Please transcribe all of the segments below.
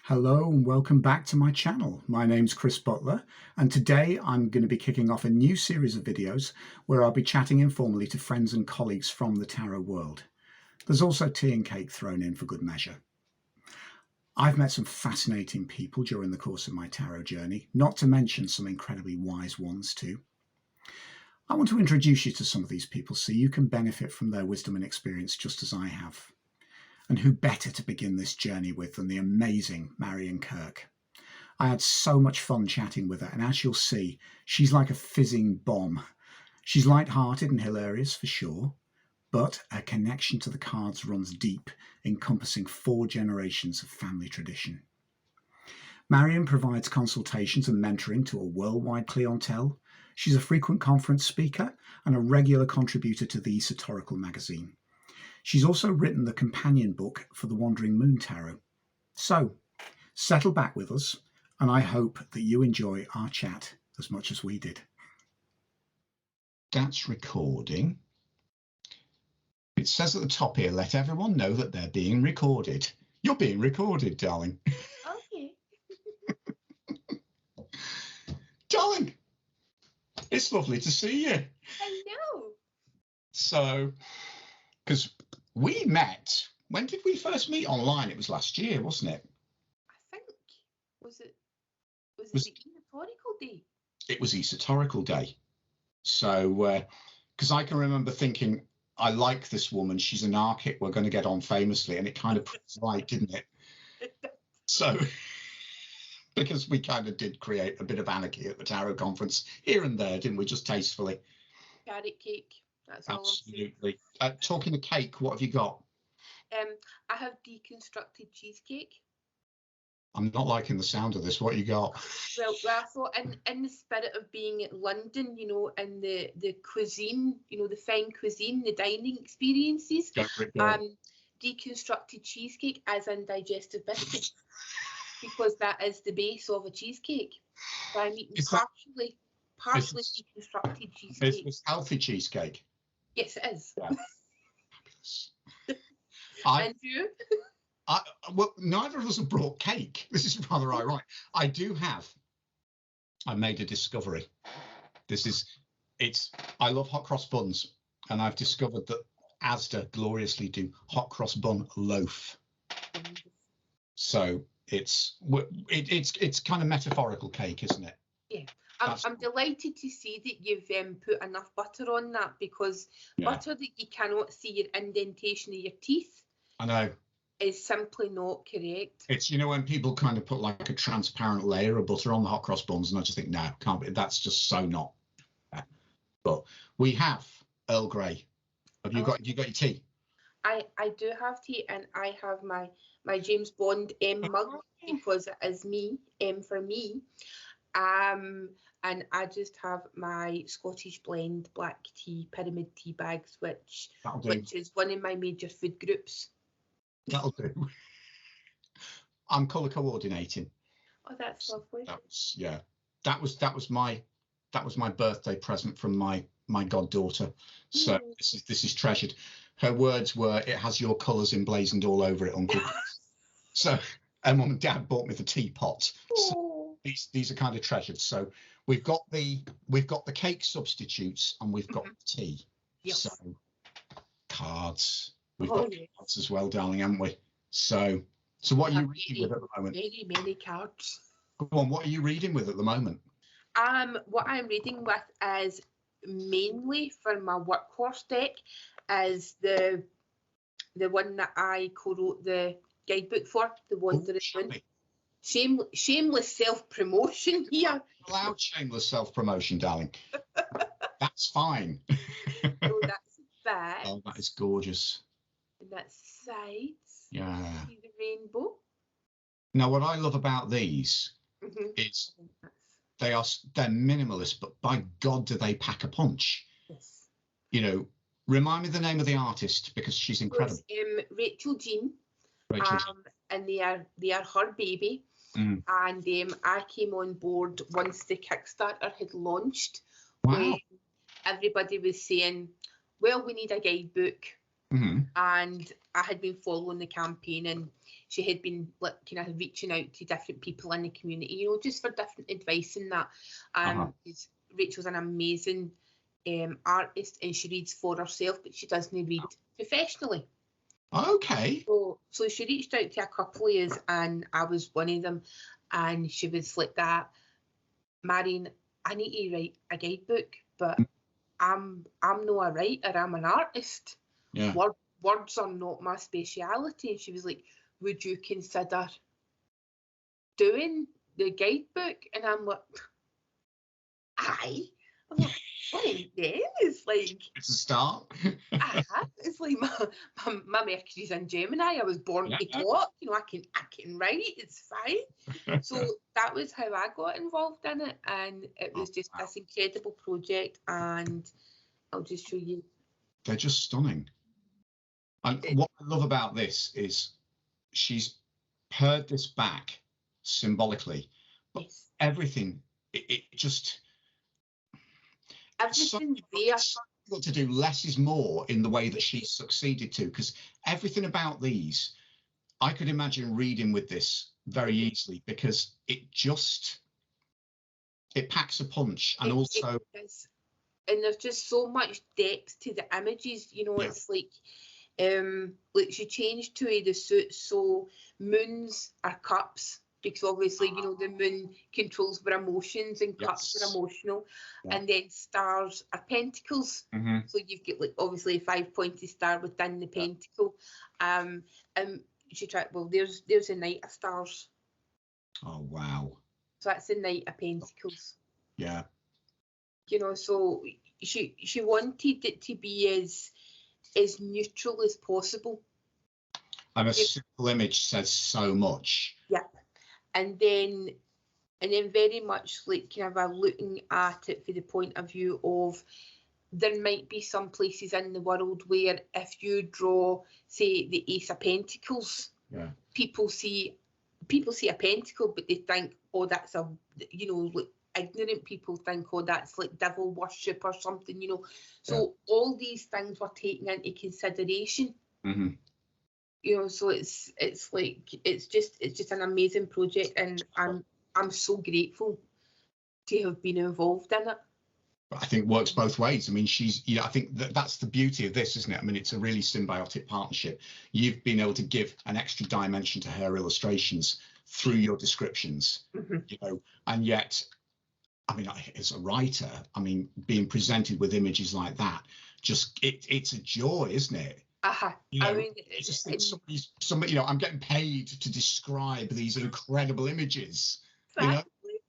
Hello and welcome back to my channel. My name's Chris Butler, and today I'm going to be kicking off a new series of videos where I'll be chatting informally to friends and colleagues from the tarot world. There's also tea and cake thrown in for good measure. I've met some fascinating people during the course of my tarot journey, not to mention some incredibly wise ones too. I want to introduce you to some of these people so you can benefit from their wisdom and experience just as I have. And who better to begin this journey with than the amazing Marion Kirk? I had so much fun chatting with her, and as you'll see, she's like a fizzing bomb. She's light-hearted and hilarious for sure, but her connection to the cards runs deep, encompassing 4 generations of family tradition. Marion provides consultations and mentoring to a worldwide clientele. She's a frequent conference speaker and a regular contributor to the Esotoracle Magazine. She's also written the companion book for the Wandering Moon Tarot. So, settle back with us, and I hope that you enjoy our chat as much as we did. That's recording. It says at the top here, let everyone know that they're being recorded. You're being recorded, darling. Okay. Darling, it's lovely to see you. I know. So, because we met, when did we first meet online? It was last year, wasn't it? I think, was it the Esotoracle Day? It was Esotoracle Day. So, because I can remember thinking, I like this woman, she's an archit, we're going to get on famously, and it kind of proves right, didn't it? So, because we kind of did create a bit of anarchy at the tarot conference here and there, didn't we, just tastefully? Carrot cake. That's all. Absolutely. Talking of cake, what have you got? I have deconstructed cheesecake. I'm not liking the sound of this. What you got? Well, I thought in the spirit of being at London, you know, and the cuisine, you know, the fine cuisine, the dining experiences, deconstructed cheesecake as in digestive biscuits, because that is the base of a cheesecake. So I'm eating partially deconstructed cheesecake. Is this healthy cheesecake? Yes, it is. Yeah. And you? Well, neither of us have brought cake. This is rather ironic. I made a discovery. I love hot cross buns, and I've discovered that Asda gloriously do hot cross bun loaf. So it's kind of metaphorical cake, isn't it? Yeah. I'm delighted to see that you've put enough butter on that, because butter that you cannot see your indentation of your teeth, I know, is simply not correct. It's, you know, when people kind of put like a transparent layer of butter on the hot cross buns, and I just think, no, can't be. That's just so not. But we have Earl Grey. Have you got your tea? I do have tea, and I have my James Bond mug, because it is me, M for me. And I just have my Scottish blend black tea, pyramid tea bags, which is one of my major food groups. That'll do. I'm colour coordinating. Oh, that's lovely. That was my birthday present from my goddaughter. So this is treasured. Her words were, "It has your colours emblazoned all over it, Uncle." So, and Mum and Dad bought me the teapot. So these are kind of treasured. So we've got the cake substitutes, and we've got the tea. Yes. So cards. We've got cards as well, darling, haven't we? So what are you reading with at the moment? Many cards. Go on, what are you reading with at the moment? What I'm reading with is mainly for my workhorse deck, is the one that I co-wrote the guidebook for, the Wandering Moon. Shameless self-promotion here. Allowed shameless self-promotion, darling. That's fine. So that's that. Oh, that is gorgeous. And that's sides. Yeah. See the rainbow. Now, what I love about these is they're minimalist, but by God, do they pack a punch? Yes. You know, remind me the name of the artist, because she's incredible. Rachel Jean. And they are her baby. And I came on board once the Kickstarter had launched. Wow. When everybody was saying, well, we need a guidebook. And I had been following the campaign, and she had been like kind of reaching out to different people in the community, you know, just for different advice and that. Rachel's an amazing artist, and she reads for herself, but she doesn't read professionally. Okay. So she reached out to a couple of us, and I was one of them, and she was like that, Marion, I need to write a guidebook, but I'm not a writer, I'm an artist. Yeah. Words are not my speciality. And she was like, would you consider doing the guidebook? And I'm like, aye. I'm like, fine, yes, like it's a start. It's like my Mercury's in Gemini. I was born to talk, you know, I can write, it's fine. So that was how I got involved in it, and it was just this incredible project, and I'll just show you. They're just stunning. And what I love about this is she's pared this back symbolically, but everything, it just... Everything's there. Got to do less is more in the way that she's succeeded to, because everything about these, I could imagine reading with this very easily, because it packs a punch, and also... And there's just so much depth to the images, you know. It's like she changed to the suit, so moons are cups, because obviously, you know, the moon controls our emotions, and cups are emotional, and then stars are pentacles. So you've got like obviously a 5-pointed star within the pentacle. And she tried, well, there's a Knight of Stars. Oh wow. So that's the Knight of Pentacles. Yeah. You know, so she wanted it to be as neutral as possible. And a simple image says so much. Yep. And then very much like kind of looking at it from the point of view of, there might be some places in the world where if you draw, say, the Ace of Pentacles, people see a pentacle, but they think, oh, that's a, you know, like ignorant people think, oh, that's like devil worship or something, you know. So all these things were taken into consideration. You know, so it's just an amazing project, and I'm so grateful to have been involved in it. But I think works both ways. I mean, I think that's the beauty of this, isn't it? I mean, it's a really symbiotic partnership. You've been able to give an extra dimension to her illustrations through your descriptions, you know, and yet, I mean, as a writer, I mean, being presented with images like that, just it's a joy, isn't it? You know, I mean, I just think somebody, you know, I'm getting paid to describe these incredible images. Exactly. You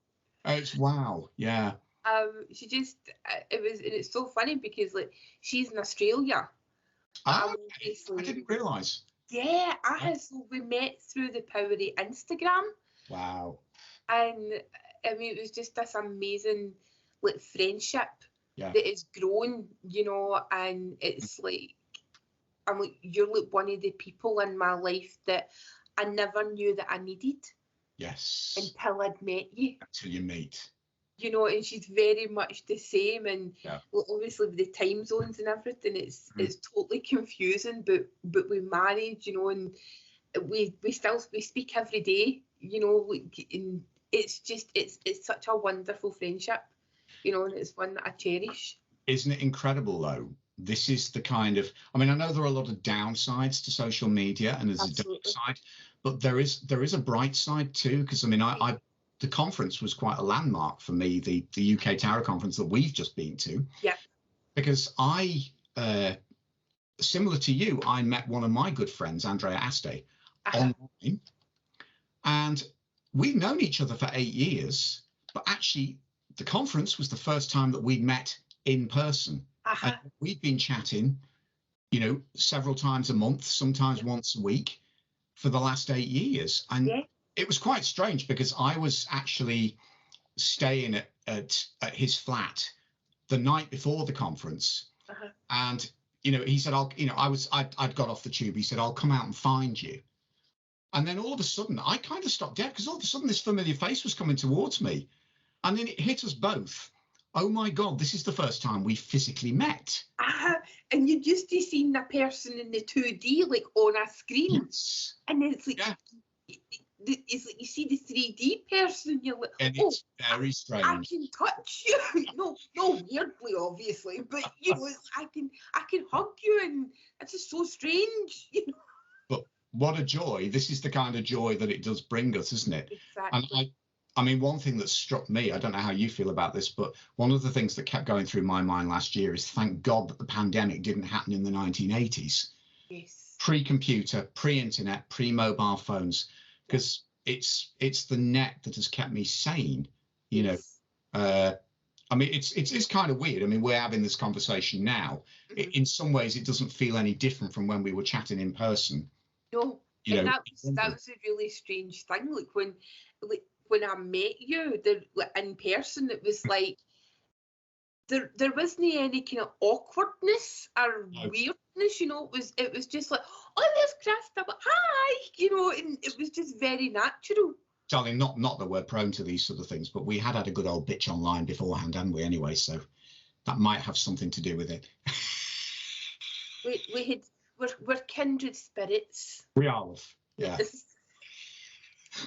know, it's wow, yeah. She just, it's so funny because she's in Australia. I didn't realise. Yeah, so we met through the power of Instagram. Wow. And I mean, it was just this amazing friendship that has grown, you know, and it's like, I'm like, you're like one of the people in my life that I never knew that I needed. Yes. Until I'd met you. Until you meet. You know, and she's very much the same, and obviously with the time zones and everything, it's totally confusing. But we married, you know, and we speak every day, you know, and it's such a wonderful friendship, you know, and it's one that I cherish. Isn't it incredible though? This is the kind of, I mean, I know there are a lot of downsides to social media, and there's a dark side, but there is a bright side too, because I mean, the conference was quite a landmark for me, the UK Tarot conference that we've just been to. Yeah. Because similar to you, I met one of my good friends, Andrea Aste, online, and we've known each other for 8 years, but actually the conference was the first time that we'd met in person. And we've been chatting, you know, several times a month, sometimes once a week for the last 8 years. And it was quite strange because I was actually staying at his flat the night before the conference. And, you know, he said, I'd got off the tube. He said, I'll come out and find you. And then all of a sudden I kind of stopped dead because all of a sudden this familiar face was coming towards me. And then it hit us both. oh my God, this is the first time we physically met. And you just seen the person in the 2D, like on a screen. Yes. And then it's like, Yeah. It's like you see the 3D person, you're like, And oh, it's very strange. I can touch you. No, weirdly, obviously, but you know, I can hug you, and it's just so strange, you know. But what a joy. This is the kind of joy that it does bring us, isn't it? Exactly. And I mean, one thing that struck me, I don't know how you feel about this, but one of the things that kept going through my mind last year is thank God that the pandemic didn't happen in the 1980s. Yes. Pre-computer, pre-internet, pre-mobile phones, because it's the net that has kept me sane, you know. I mean, it's kind of weird. I mean, we're having this conversation now. In some ways, it doesn't feel any different from when we were chatting in person. No, you know, that was a really strange thing. Like when I met you in person, it was like there wasn't any kind of awkwardness or weirdness, you know. It was just like, oh, there's Krista, but hi, you know, and it was just very natural. Darling, not that we're prone to these sort of things, but we had a good old bitch online beforehand, hadn't we? Anyway, so that might have something to do with it. We're kindred spirits. We are, yeah. Yes.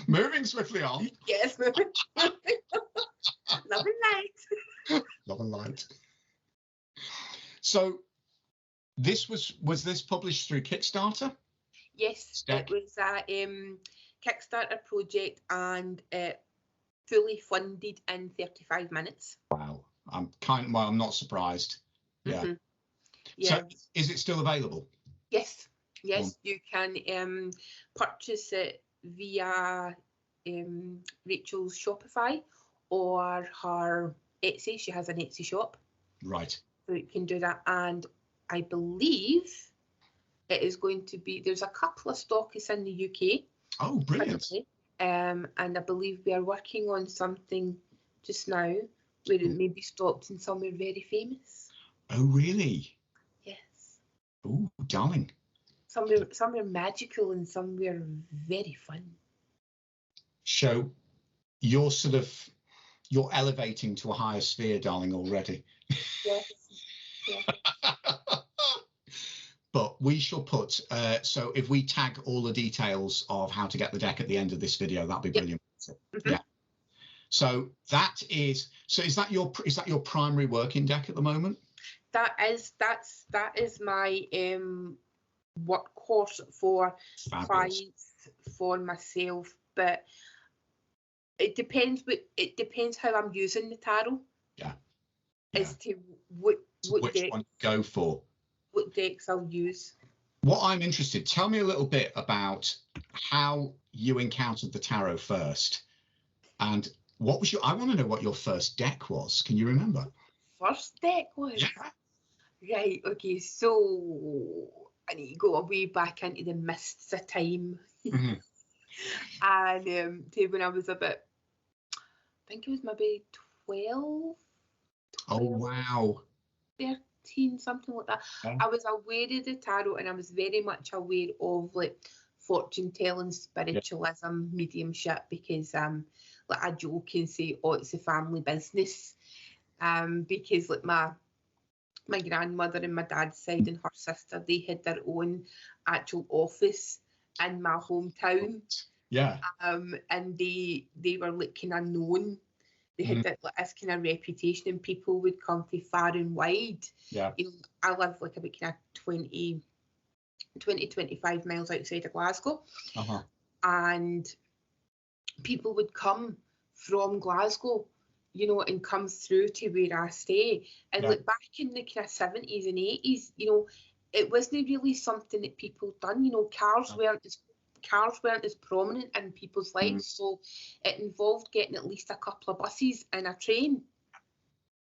Moving swiftly on. Yes, moving. Love and light. Love and light. So, this was this published through Kickstarter? Yes, it was a Kickstarter project, and fully funded in 35 minutes. Wow, I'm not surprised. Yeah. Mm-hmm. Yeah. So, is it still available? Yes, you can purchase it via Rachel's Shopify or her Etsy. She has an Etsy shop. Right. So you can do that, and I believe it is going to be, there's a couple of stockists in the UK. Oh, brilliant. And I believe we are working on something just now where it may be stocked in somewhere very famous. Oh, really? Yes. Oh, darling. Somewhere magical and somewhere very fun. So you're elevating to a higher sphere, darling, already. Yes. Yeah. But we shall put, so if we tag all the details of how to get the deck at the end of this video, that'd be brilliant. Mm-hmm. Yeah. So is that your primary working deck at the moment? That is my workhorse for clients, for myself, but it depends how I'm using the tarot. Yeah. As to which one to go for. What decks I'll use. What I'm interested, tell me a little bit about how you encountered the tarot first, and what was I want to know what your first deck was. Can you remember? First deck was? Yeah. Right, okay, so I need to go way back into the mists of time. Mm-hmm. And to when I was about, I think it was maybe 12. Oh, wow. 13, something like that. Okay. I was aware of the tarot, and I was very much aware of like fortune telling, spiritualism, mediumship, because like I joke and say, oh, it's a family business, because like my grandmother and my dad's side and her sister, they had their own actual office in my hometown. Yeah. And they were like kind of known. They had this kind of reputation, and people would come from far and wide. Yeah. You know, I live like about kind of 20-25 miles outside of Glasgow. Uh-huh. And people would come from Glasgow, you know, and come through to where I stay. And like back in the kind of 70s and 80s, you know, it wasn't really something that people done. You know, cars weren't as prominent in people's lives, so it involved getting at least a couple of buses and a train.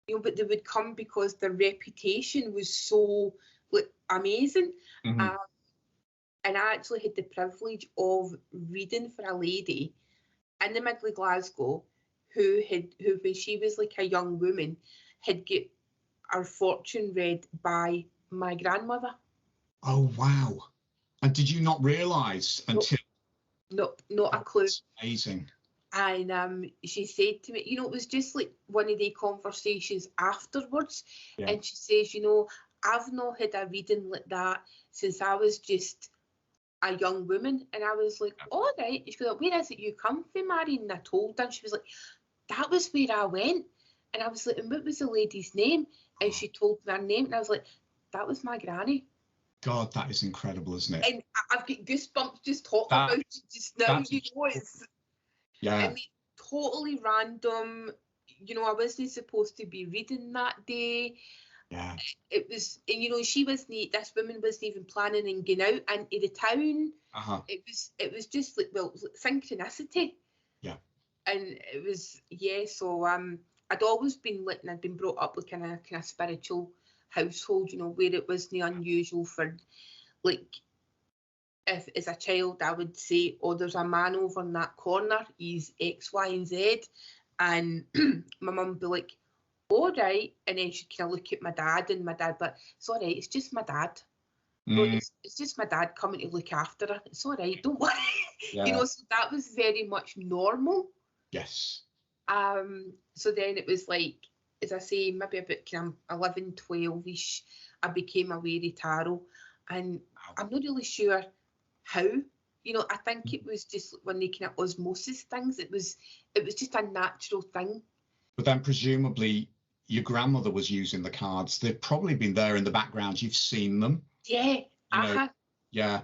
You know, but they would come because their reputation was so like amazing. Mm-hmm. And I actually had the privilege of reading for a lady in the middle of Glasgow who when she was like a young woman had got her fortune read by my grandmother. Oh, wow. And did you not realise until... No, not a clue. That's amazing. And she said to me, you know, it was just like one of the conversations afterwards. Yeah. And she says, you know, I've not had a reading like that since I was just a young woman. And I was like, all right. She goes, where is it you come from, Marion? And I told her, and she was like, that was where I went. And I was like, and what was the lady's name? And she told me her name, and I was like, that was my granny. God, that is incredible, isn't it? And I've got goosebumps just talking about it just now. You know, it's I mean, totally random. You know, I wasn't supposed to be reading that day. Yeah. It was, and you know, this woman wasn't even planning on going out into the town. It was just like, well, synchronicity. Yeah. And it was, so I'd always been like, and I'd been brought up like in a kind of spiritual household, you know, where it wasn't unusual for, like, if as a child I would say, oh, there's a man over in that corner, he's X, Y, and Z. And my mum would be like, all right. And then she'd kind of look at my dad, and my dad would be like, it's all right, it's just my dad. It's just my dad coming to look after her. It's all right, don't worry. You know, so that was very much normal. Yes. So then it was like, as I say, maybe about kind of 11, 12-ish, I became aware of tarot. And I'm not really sure how. You know, I think it was just one of the kind of osmosis things. It was just a natural thing. But then presumably your grandmother was using the cards. They've probably been there in the background. You've seen them. Yeah. Yeah.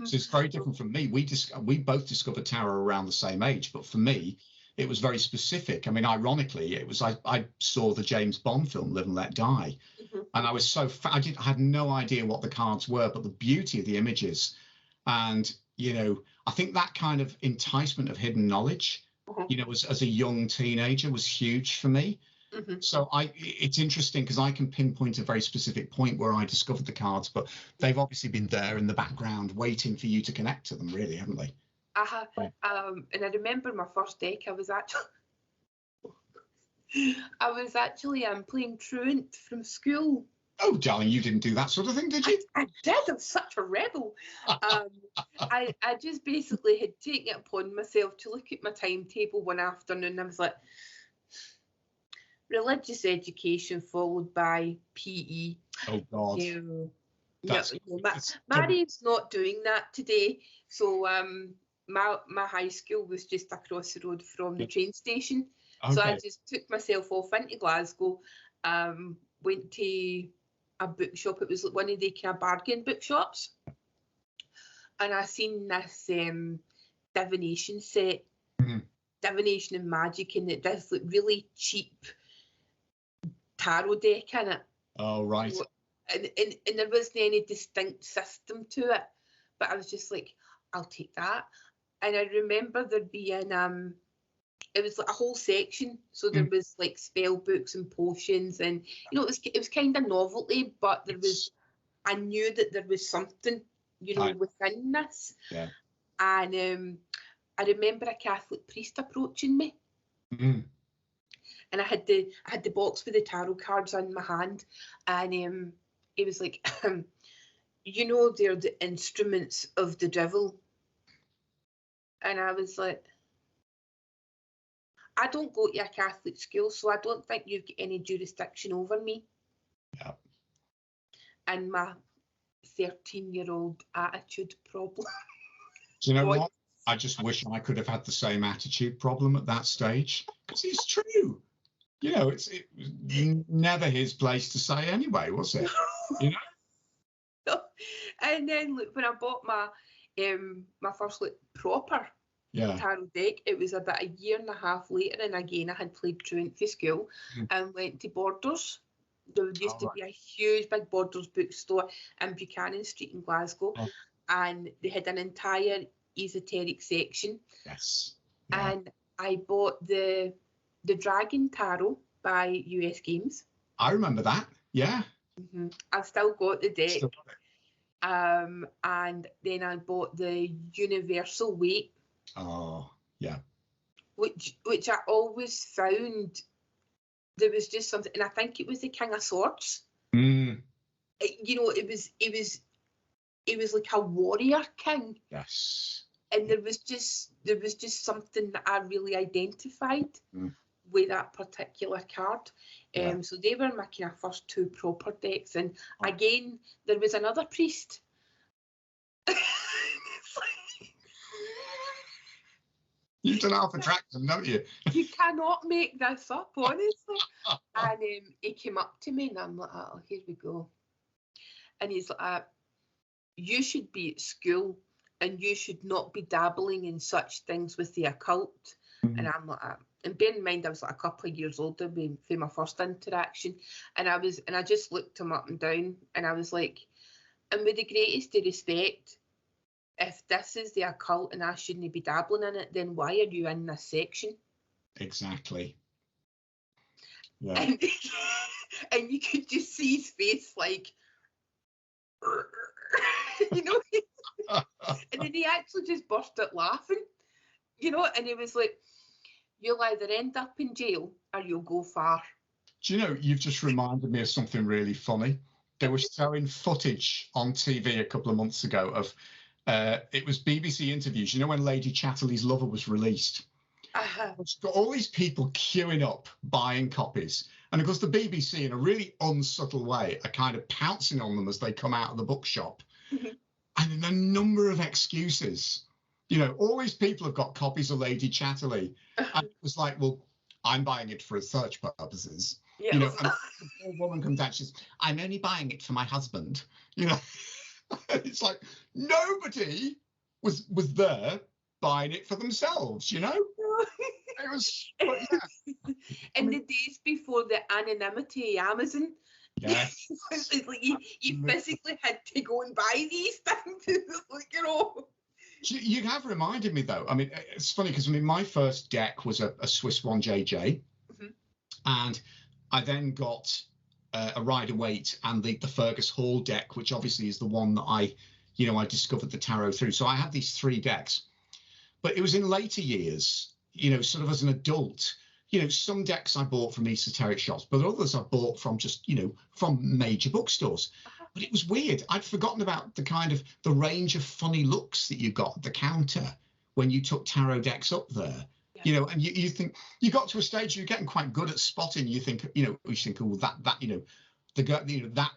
So it's very different from me. We both discovered tarot around the same age, but for me, it was very specific. I mean, ironically, it was I saw the James Bond film Live and Let Die, and I was so I had no idea what the cards were, but the beauty of the images, and you know, I think that kind of enticement of hidden knowledge, you know, as a young teenager was huge for me. So it's interesting because I can pinpoint a very specific point where I discovered the cards, but they've obviously been there in the background waiting for you to connect to them, really, haven't they? And I remember my first deck, I was actually playing truant from school. Oh, darling, you didn't do that sort of thing, did you? I did. I'm such a rebel. I just basically had taken it upon myself to look at my timetable one afternoon. I was like, religious education followed by PE. Oh God. Marion's not doing that today. So my high school was just across the road from the train station. So I just took myself off into Glasgow, went to a bookshop. It was one of the kind of bargain bookshops. And I seen this divination set, divination and magic, and it does like really cheap tarot deck in it. Oh, right. And there wasn't any distinct system to it, but I was just like, I'll take that. And I remember there being it was like a whole section, so there was like spell books and potions, and you know, it was kind of novelty, but there was, I knew that there was something, you know, within this. Yeah. And I remember a Catholic priest approaching me. And I had the box with the tarot cards in my hand, and he was like, you know, they're the instruments of the devil. And I was like, I don't go to a Catholic school, so I don't think you've got any jurisdiction over me. Yeah. And my 13-year-old attitude problem. Do you know what? I just wish I could have had the same attitude problem at that stage, because it's true. You know, it was never his place to say anyway, was it? You know. And then look, when I bought my my first like proper tarot deck, it was about a year and a half later, and again I had played truant for school and went to Borders. There used to be a huge big Borders bookstore in Buchanan Street in Glasgow, and they had an entire esoteric section. Yes. And I bought the Dragon Tarot by US Games. I remember that. Yeah. I've still got the deck. And then I bought the Universal Weight. Oh, yeah. Which I always found there was just something, and I think it was the King of Swords. You know, it was like a warrior king. Yes. and there was just something that I really identified with that particular card. So they were my kind of first two proper decks, and again there was another priest. You don't have to track them, don't you? You cannot make this up, honestly. And he came up to me and I'm like, oh, here we go. And he's like, you should be at school and you should not be dabbling in such things with the occult. And I'm like, and bear in mind I was like a couple of years older for my first interaction, and I just looked him up and down and I was like, and with the greatest of respect, if this is the occult and I shouldn't be dabbling in it, then why are you in this section? Exactly. Yeah. And you could just see his face like, you know, and then he actually just burst out laughing, you know, and he was like, you'll either end up in jail or you'll go far. Do you know, you've just reminded me of something really funny. They were showing footage on TV a couple of months ago of, it was BBC interviews, you know, when Lady Chatterley's Lover was released. It's got all these people queuing up, buying copies. And of course, the BBC, in a really unsubtle way, are kind of pouncing on them as they come out of the bookshop. And in a number of excuses, you know, all these people have got copies of Lady Chatterley. And it was like, well, I'm buying it for research purposes. You know, and the poor woman comes out, she says, I'm only buying it for my husband. You know, it's like nobody was there buying it for themselves, you know? It was, but yeah. In the days before the anonymity of Amazon, yes. It's like you physically had to go and buy these things. Like, you know. You have reminded me, though. I mean, it's funny because I mean, my first deck was a Swiss 1JJ, and I then got a Rider-Waite and the Fergus Hall deck, which obviously is the one that I discovered the tarot through. So I had these three decks, but it was in later years, you know, sort of as an adult, you know, some decks I bought from esoteric shops, but others I bought from just, you know, from major bookstores. But it was weird. I'd forgotten about the range of funny looks that you got at the counter when you took tarot decks up there. You know, and you think you got to a stage you're getting quite good at spotting. You think, you know, oh, that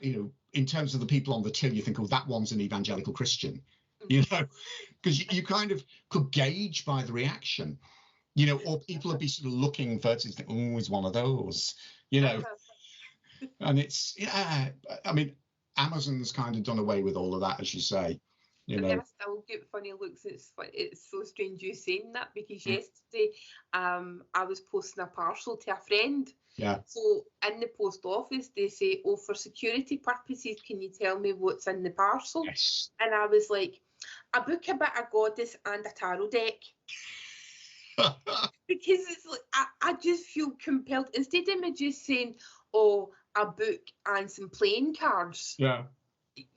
you know, in terms of the people on the till, you think, oh, that one's an evangelical Christian, you know, because you kind of could gauge by the reaction, you know, or people would be sort of looking versus, think, oh, it's one of those, you know, and it's, yeah, I mean, Amazon's kind of done away with all of that, as you say. You know. I still get funny looks. It's so strange you saying that, because yesterday I was posting a parcel to a friend. Yeah. So in the post office they say, oh, for security purposes, can you tell me what's in the parcel? Yes. And I was like, a book about a goddess and a tarot deck. Because it's like I just feel compelled, instead of me just saying, oh, a book and some playing cards. Yeah.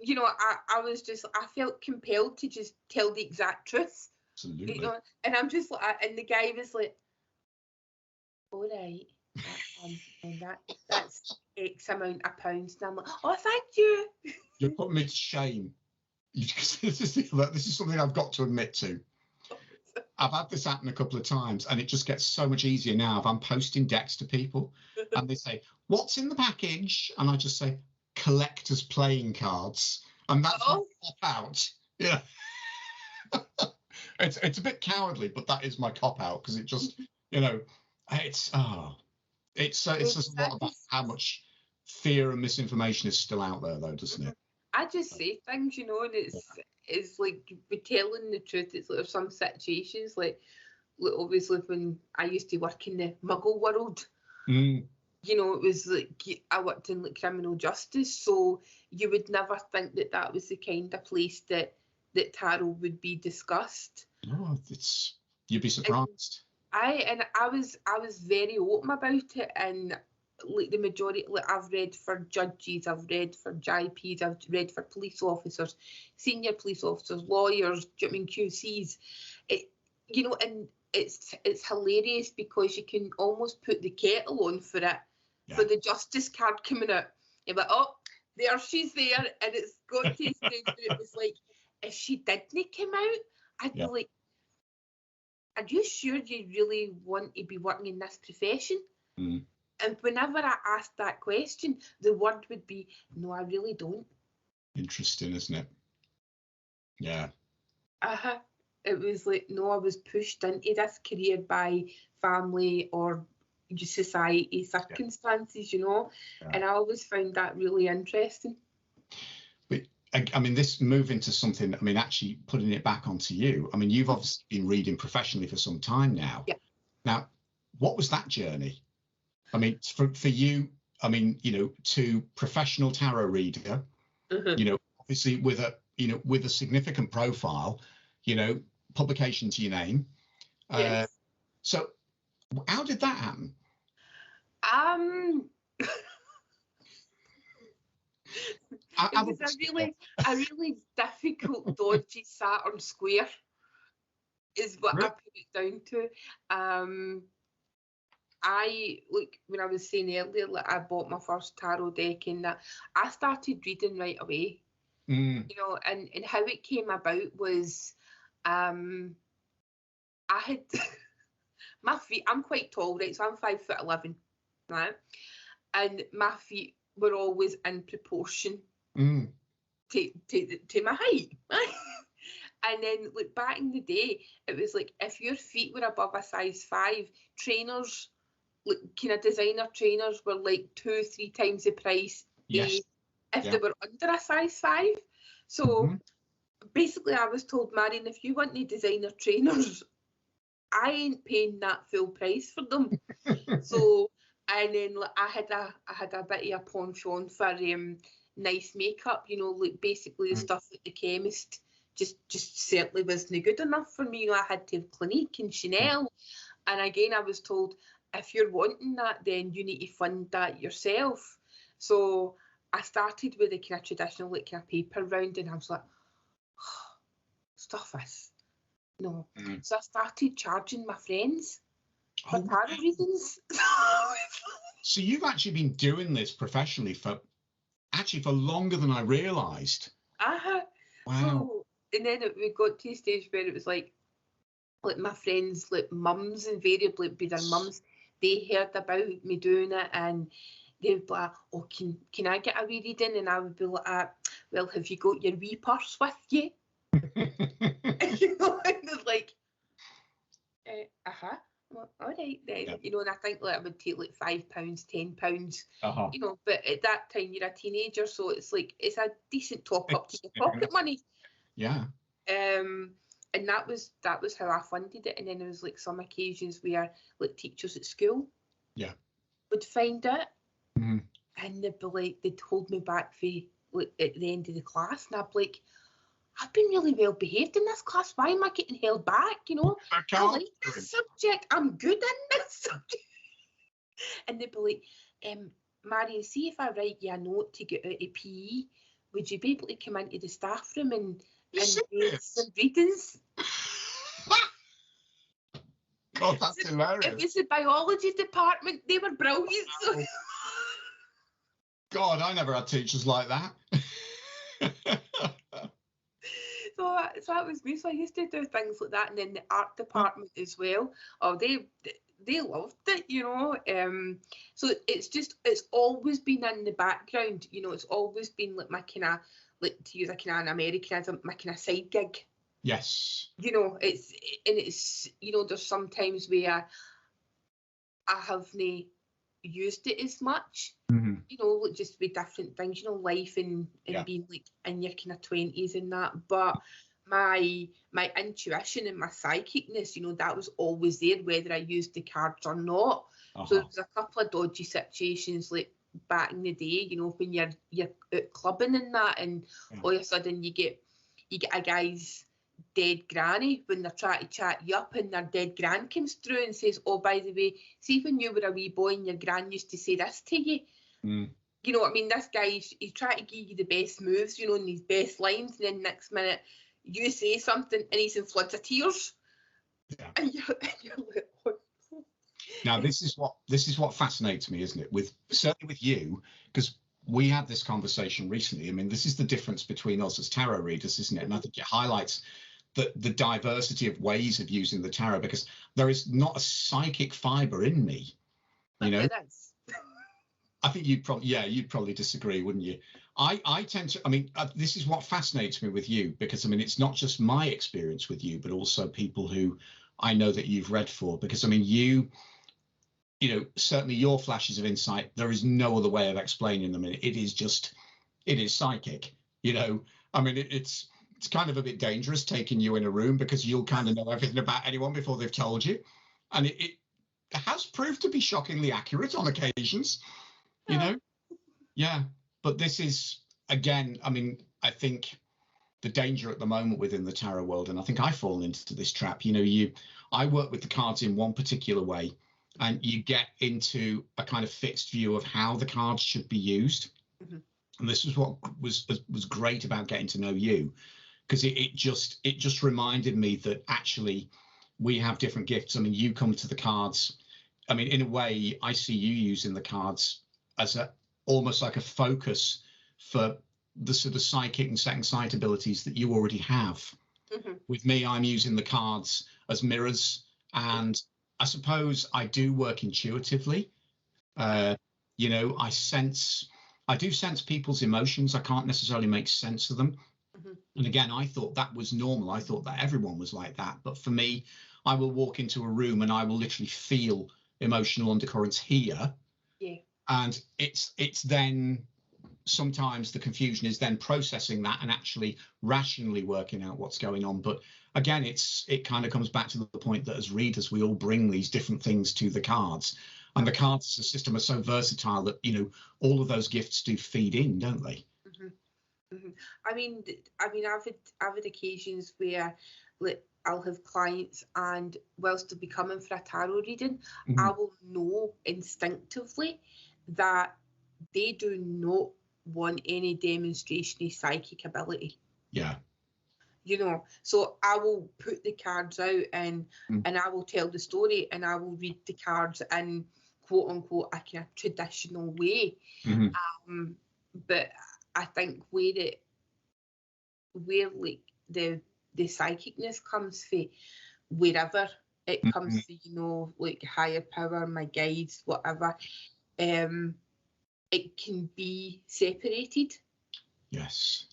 You know, I felt compelled to just tell the exact truth. Absolutely. You know, and I'm just like, and the guy was like, all right, and that's X amount of pounds. And I'm like, oh, thank you. You're putting me to shame. This is something I've got to admit to. I've had this happen a couple of times, and it just gets so much easier now if I'm posting decks to people and they say, what's in the package? And I just say, collector's playing cards. And that's my cop out. Yeah. It's a bit cowardly, but that is my cop out, because it just, you know, it says a lot about how much fear and misinformation is still out there, though, doesn't it? I just say things, you know, and it's like be telling the truth. It's like there's some situations like obviously when I used to work in the Muggle world, you know, it was like I worked in like criminal justice, so you would never think that was the kind of place that tarot would be discussed. Oh, you'd be surprised. I was very open about it, and like the majority, like I've read for judges, I've read for JPs, I've read for police officers, senior police officers, lawyers, QCs. You know, and it's hilarious because you can almost put the kettle on for it, for the justice card coming out. You're like, oh, there she's there, and it's got to stay. It was like, if she didn't come out, I'd be like, are you sure you really want to be working in this profession? Mm. And whenever I asked that question, the word would be, no, I really don't. Interesting, isn't it? Yeah. It was like, no, I was pushed into this career by family or society circumstances, you know. Yeah. And I always found that really interesting. But I mean, this move into something, I mean, actually putting it back onto you. I mean, you've obviously been reading professionally for some time now. Yeah. Now, what was that journey? I mean, for you, I mean, you know, to professional tarot reader, you know, obviously with a significant profile, you know, publication to your name. Yes. So how did that happen? It was a really difficult, dodgy Saturn square, is what I put it down to. I, like when I was saying earlier, like I bought my first tarot deck and that I started reading right away. You know, and how it came about was I had my feet, I'm quite tall, right? So I'm 5'11", right? And my feet were always in proportion to my height, right? And then, like, back in the day, it was like if your feet were above a size 5, trainers, like kind of designer trainers, were like 2-3 times the price if they were under a size 5. So basically, I was told, Marion, if you want any designer trainers, I ain't paying that full price for them. So, and then like, I had a bit of a penchant for nice makeup, you know, like basically the stuff at the chemist just certainly wasn't good enough for me. You know, I had to have Clinique and Chanel. And again, I was told, if you're wanting that, then you need to fund that yourself. So I started with the kind of traditional, like, kind of paper round, and I was like, oh, stuff this. No. So I started charging my friends for tarot readings. So you've actually been doing this professionally for longer than I realised. Wow. So, and then we got to a stage where it was like my friends, like mums, invariably it'd be their mums, they heard about me doing it and they would be like, oh, can I get a wee reading? And I would be like, well, have you got your wee purse with you? You know, and it's like, well, all right then, you know, and I think like I would take like £5, £10, you know, but at that time you're a teenager, so it's like it's a decent top up to your pocket money. Yeah. And that was how I funded it. And then there was like some occasions where like teachers at school would find it and they'd be like, they'd hold me back for like at the end of the class, and I'd be like, I've been really well behaved in this class. Why am I getting held back? You know, I like this subject. I'm good in this subject. And they'd be like, Marion, see if I write you a note to get out of PE, would you be able to come into the staff room and do some readings? God, that's hilarious. It was the biology department. They were brilliant. So. God, I never had teachers like that. So that was me. So I used to do things like that, and then the art department as well. Oh, they loved it, you know. So it's always been in the background, you know. It's always been like my kind of, like, to use a kind of an Americanism, my kind of side gig. Yes. You know, it's you know, there's sometimes where I haven't used it as much. You know, like just with different things, you know, life and being like in your kind of 20s and that. But my intuition and my psychicness, you know, that was always there, whether I used the cards or not. So there was a couple of dodgy situations like back in the day, you know, when you're out clubbing and that, and all of a sudden you get a guy's dead granny when they're trying to chat you up, and their dead gran comes through and says, oh, by the way, see when you were a wee boy and your gran used to say this to you. You know what I mean? This guy, he's trying to give you the best moves, you know, and his best lines, and then next minute you say something and he's in floods of tears. And you're like, oh. Now this is what fascinates me, isn't it? Certainly with you, because we had this conversation recently. I mean, this is the difference between us as tarot readers, isn't it? And I think it highlights the diversity of ways of using the tarot, because there is not a psychic fiber in me, you know. I think you'd probably disagree, wouldn't you? I tend to, I mean, this is what fascinates me with you, because I mean, it's not just my experience with you, but also people who I know that you've read for, because I mean, you know, certainly your flashes of insight, there is no other way of explaining them. It is psychic, you know. I mean, it's kind of a bit dangerous taking you in a room, because you'll kind of know everything about anyone before they've told you. And it has proved to be shockingly accurate on occasions, you know. Yeah, but this is, again, I mean, I think the danger at the moment within the tarot world, and I think I've fallen into this trap, you know, I work with the cards in one particular way, and you get into a kind of fixed view of how the cards should be used. And this is what was great about getting to know you, because it just reminded me that actually we have different gifts. I mean, you come to the cards, I mean, in a way, I see you using the cards as almost like a focus for the sort of psychic and second sight abilities that you already have. With me, I'm using the cards as mirrors, and I suppose I do work intuitively. You know, I do sense people's emotions. I can't necessarily make sense of them. And again, I thought that was normal. I thought that everyone was like that. But for me, I will walk into a room and I will literally feel emotional undercurrents here. Yeah. And it's then sometimes the confusion is then processing that and actually rationally working out what's going on. But again, it kind of comes back to the point that as readers, we all bring these different things to the cards. And the cards as a system are so versatile that, you know, all of those gifts do feed in, don't they? I mean, I've had occasions where, like, I'll have clients, and whilst they'll be coming for a tarot reading, I will know instinctively that they do not want any demonstration of psychic ability. Yeah. You know, so I will put the cards out and I will tell the story, and I will read the cards in quote unquote a kind of traditional way. But I think where like the psychicness comes from, wherever it comes from, you know, like higher power, my guides, whatever, it can be separated. Yes.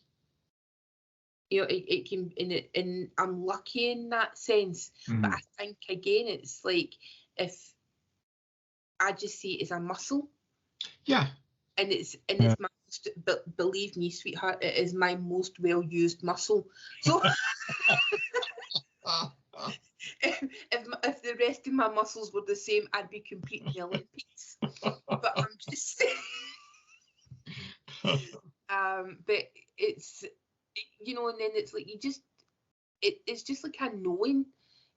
You know, it can, and I'm lucky in that sense. But I think, again, it's like, if I just see it as a muscle. Yeah. And it's my most, but believe me, sweetheart, it is my most well used muscle. So if the rest of my muscles were the same, I'd be competing in the Olympics. But I'm just but it's, you know, and then it's like, it's just like a knowing.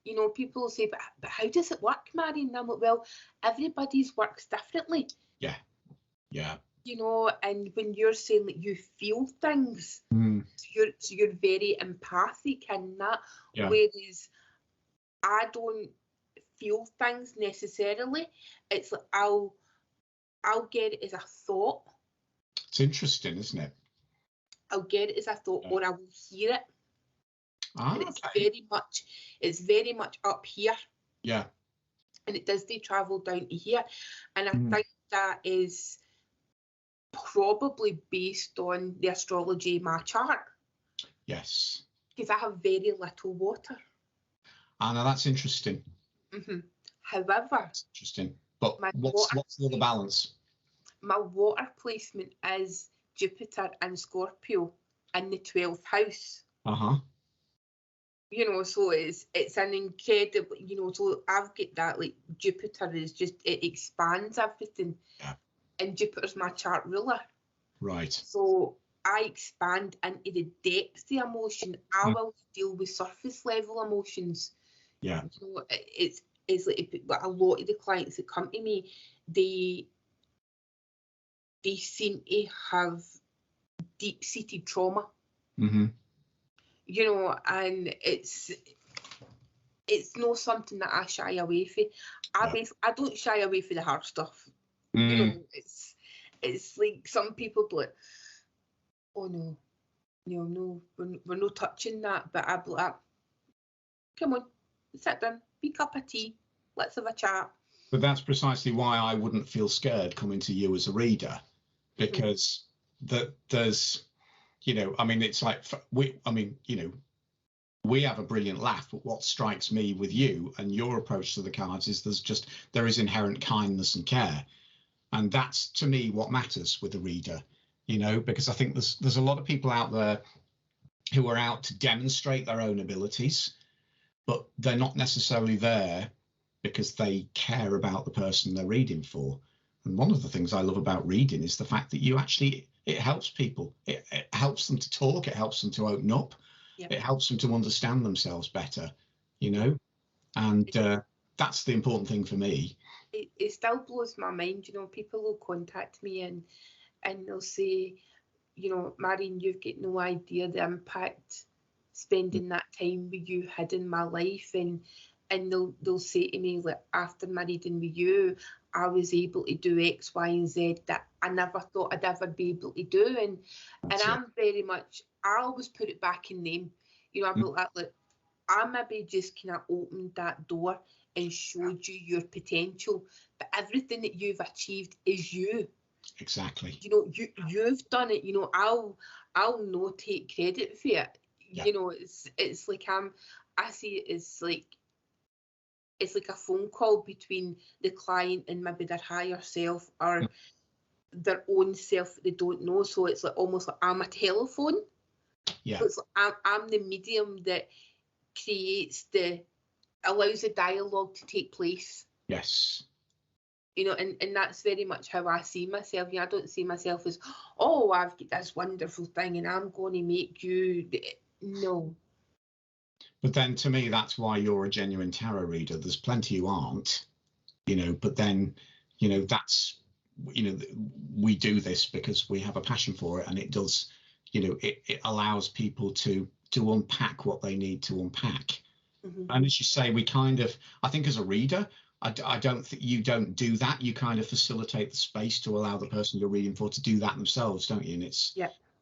You know, people say, but how does it work, Marion? And I'm like, well, everybody's works differently. Yeah. Yeah. You know, and when you're saying that you feel things, so you're very empathic in that. Yeah. Whereas I don't feel things necessarily. It's like I'll get it as a thought. It's interesting, isn't it? I'll get it as a thought, or I will hear it. And it's very much up here. Yeah. And it does travel down to here. And I think that is probably based on the astrology of my chart. Yes. Because I have very little water. Anna, that's interesting. However, that's interesting. But what's the other balance? My water placement is Jupiter and Scorpio in the 12th house. You know, so it's an incredible, you know, so I've got that, like, Jupiter is just, it expands everything. Yeah. And Jupiter's my chart ruler. Right. So I expand into the depth of emotion. I will deal with surface level emotions. Yeah. You know, it's like a lot of the clients that come to me, they seem to have deep-seated trauma. You know, and it's not something that I shy away from. I don't shy away from the hard stuff. You know, it's like some people be like, oh no, we're not touching that. But I be like, come on, sit down, be cup of tea, let's have a chat. But that's precisely why I wouldn't feel scared coming to you as a reader, because there's, you know, I mean, it's like we have a brilliant laugh, but what strikes me with you and your approach to the cards is there is inherent kindness and care. And that's, to me, what matters with a reader, you know, because I think there's a lot of people out there who are out to demonstrate their own abilities, but they're not necessarily there because they care about the person they're reading for. And one of the things I love about reading is the fact that it helps people. It helps them to talk. It helps them to open up. Yep. It helps them to understand themselves better, you know, and that's the important thing for me. It still blows my mind, you know, people will contact me and they'll say, you know, Marion, you've got no idea the impact spending that time with you had in my life, and they'll say to me, like, after my reading with you, I was able to do X, Y, and Z that I never thought I'd ever be able to do, and I'm very much, I always put it back in them, you know, about that, like, I maybe just kind of opened that door and showed you your potential, but everything that you've achieved is you. Exactly. You know, you've done it. You know, I'll not take credit for it. Yeah. You know, it's like I see it as like, it's like a phone call between the client and maybe their higher self or their own self that they don't know. So it's like almost like I'm a telephone. Yeah. So it's like I'm the medium that allows the dialogue to take place. Yes. You know, and that's very much how I see myself. You know, I don't see myself as, oh, I've got this wonderful thing and I'm going to make you. No. But then to me, that's why you're a genuine tarot reader. There's plenty who aren't, you know, but then, you know, that's, you know, we do this because we have a passion for it, and it does, you know, it allows people to unpack what they need to unpack. And as you say, we kind of, I think as a reader, I don't think you don't do that. You kind of facilitate the space to allow the person you're reading for to do that themselves, don't you? And it's,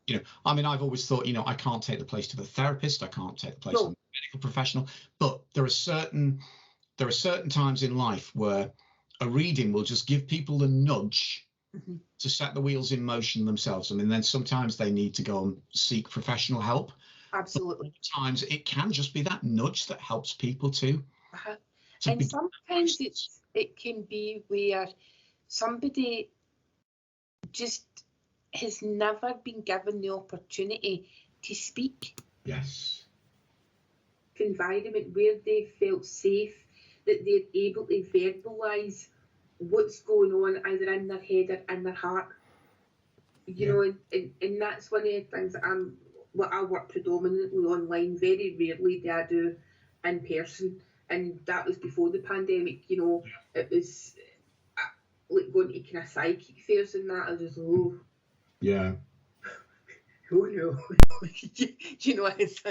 you know, I mean, I've always thought, you know, I can't take the place of a therapist. I can't take the place of a medical professional. But there are certain times in life where a reading will just give people a nudge to set the wheels in motion themselves. I mean, then sometimes they need to go and seek professional help. Absolutely. But sometimes it can just be that nudge that helps people to. And sometimes it can be where somebody just has never been given the opportunity to speak. Yes. Environment where they felt safe, that they're able to verbalise what's going on either in their head or in their heart. You know, and that's one of the things that I work predominantly online. Very rarely do I do in person. And that was before the pandemic, you know. It was like going to kind of psychic fairs and that. I was just, oh no. You know, it's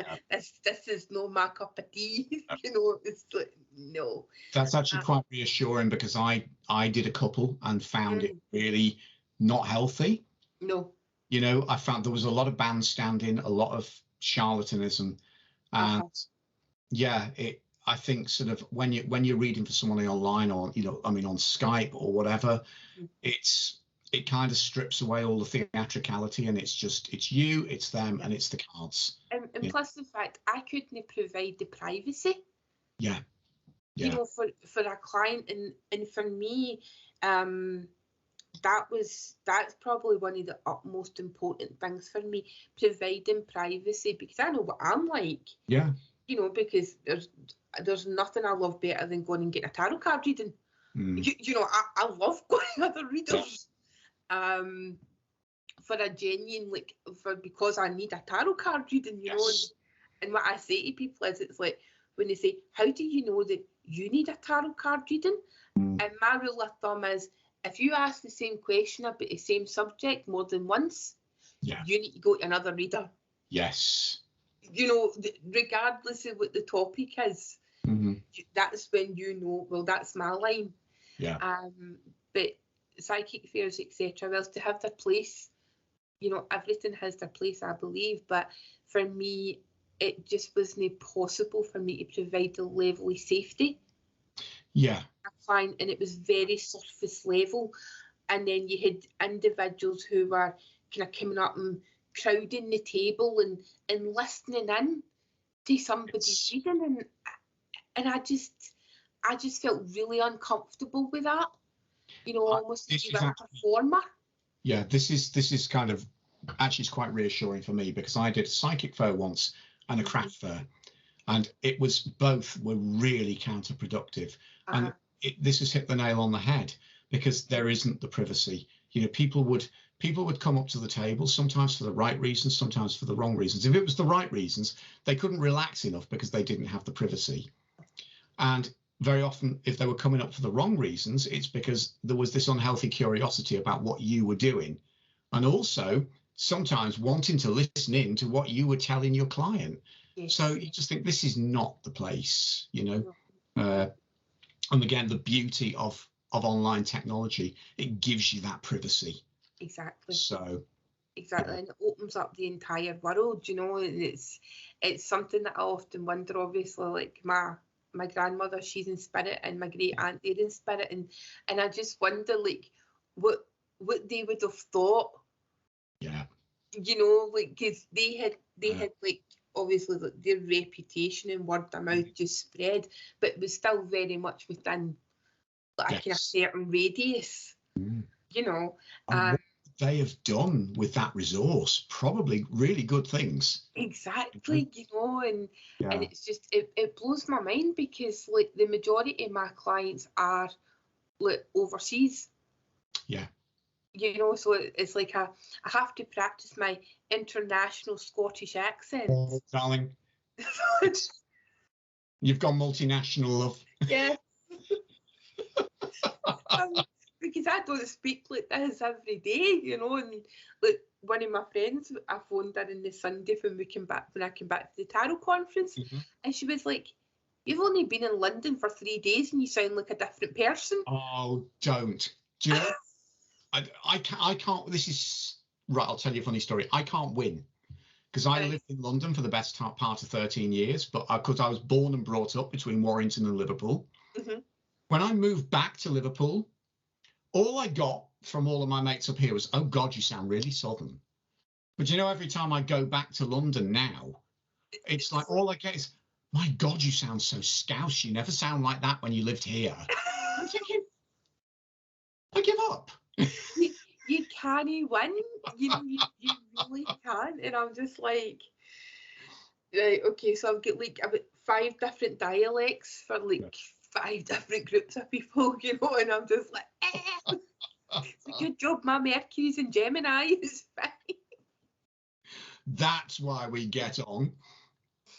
this is no my cup of tea. You know, it's like, no. That's actually quite reassuring, because I did a couple and found it really not healthy. No. You know, I found there was a lot of bandstanding, a lot of charlatanism, and I think sort of when you're reading for someone online, or, you know, I mean, on Skype or whatever, it kind of strips away all the theatricality, and it's you, it's them, and it's the cards. And plus the fact I couldn't provide the privacy. Yeah. You know, for a client, and for me, that's probably one of the utmost important things for me, providing privacy, because I know what I'm like. Yeah. You know, because there's nothing I love better than going and getting a tarot card reading. You know, I love going to other readers. For a genuine, like, because I need a tarot card reading, you know, and what I say to people is, it's like, when they say, how do you know that you need a tarot card reading? And my rule of thumb is, if you ask the same question about the same subject more than once, you need to go to another reader. Yes. You know, regardless of what the topic is, that's when you know, well, that's my line. Yeah. But psychic fairs, etc., well, to have their place, you know, everything has their place, I believe. But for me, it just wasn't possible for me to provide a level of safety. Yeah. A client, and it was very surface level. And then you had individuals who were kind of coming up and crowding the table and listening in to somebody's reading, and I just felt really uncomfortable with that. You know, almost like you were a performer. Yeah, this is kind of, actually it's quite reassuring for me, because I did a psychic fair once and a craft fair, and it was, both were really counterproductive. And this has hit the nail on the head, because there isn't the privacy. You know, people would come up to the table, sometimes for the right reasons, sometimes for the wrong reasons. If it was the right reasons, they couldn't relax enough because they didn't have the privacy. And very often, if they were coming up for the wrong reasons, it's because there was this unhealthy curiosity about what you were doing, and also sometimes wanting to listen in to what you were telling your client. Yes. So you just think, this is not the place, you know. And again, the beauty of online technology, it gives you that privacy. Exactly. So exactly, yeah. And it opens up the entire world, you know. And it's something that I often wonder. Obviously, like my grandmother, she's in spirit, and my great aunt, they're in spirit, and I just wonder, like, what they would have thought. Yeah. You know, like, because they had like, obviously, like, their reputation and word of mouth just spread, but it was still very much within like a kind of certain radius. You know. What they have done with that resource, probably really good things. Exactly, you know, and it's just it blows my mind, because like the majority of my clients are like overseas. Yeah. You know, so it's like I have to practice my international Scottish accent. Oh, darling. You've gone multinational, love. Yeah. Because I don't speak like this every day, you know, and like one of my friends, I phoned her on the Sunday when I came back to the tarot conference, and she was like, "You've only been in London for 3 days and you sound like a different person." Oh, don't. Do you know? I can't. This is right. I'll tell you a funny story. I can't win, because I lived in London for the best part of 13 years, but because I was born and brought up between Warrington and Liverpool. When I moved back to Liverpool, all I got from all of my mates up here was, "Oh God, you sound really southern." But you know, every time I go back to London now, it's like all I get is, "My God, you sound so Scouse. You never sound like that when you lived here." I'm thinking, I give up. You can't win. You know, you really can't. And I'm just like, right, okay, so I've got like about 5 different dialects for like 5 different groups of people, you know, and I'm just like, It's a good job my Mercury's in Gemini. It's fine. That's why we get on.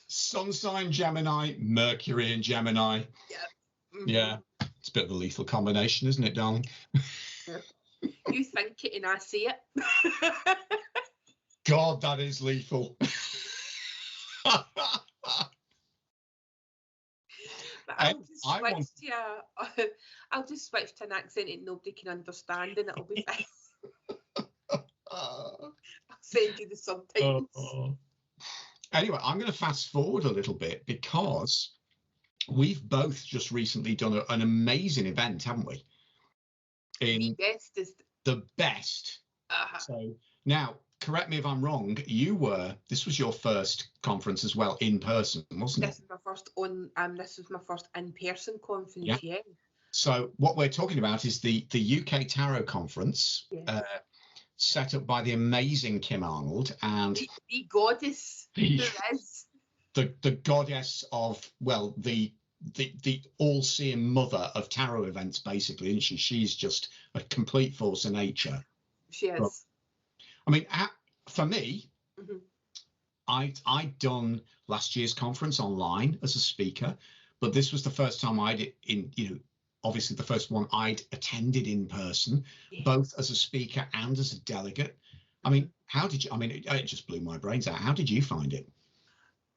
Sun sign Gemini, Mercury in Gemini. Yeah. Yeah. It's a bit of a lethal combination, isn't it, darling? You think it and I see it. God, that is lethal. I'll just switch to an accent that nobody can understand, and it'll be fine. I'll send you the subtitles. Anyway, I'm going to fast forward a little bit, because we've both just recently done an amazing event, haven't we? The bestest. The best. So now, correct me if I'm wrong, this was your first conference as well, in person, wasn't it? This was my first in-person conference, yeah. So what we're talking about is the UK Tarot Conference, set up by the amazing Kim Arnold, and the goddess who is the goddess of, well, the all-seeing mother of tarot events, basically, isn't she? She's just a complete force of nature. She is. But, I mean, for me, I'd done last year's conference online as a speaker, but this was the first time obviously the first one I'd attended in person, both as a speaker and as a delegate. I mean, it just blew my brains out. How did you find it?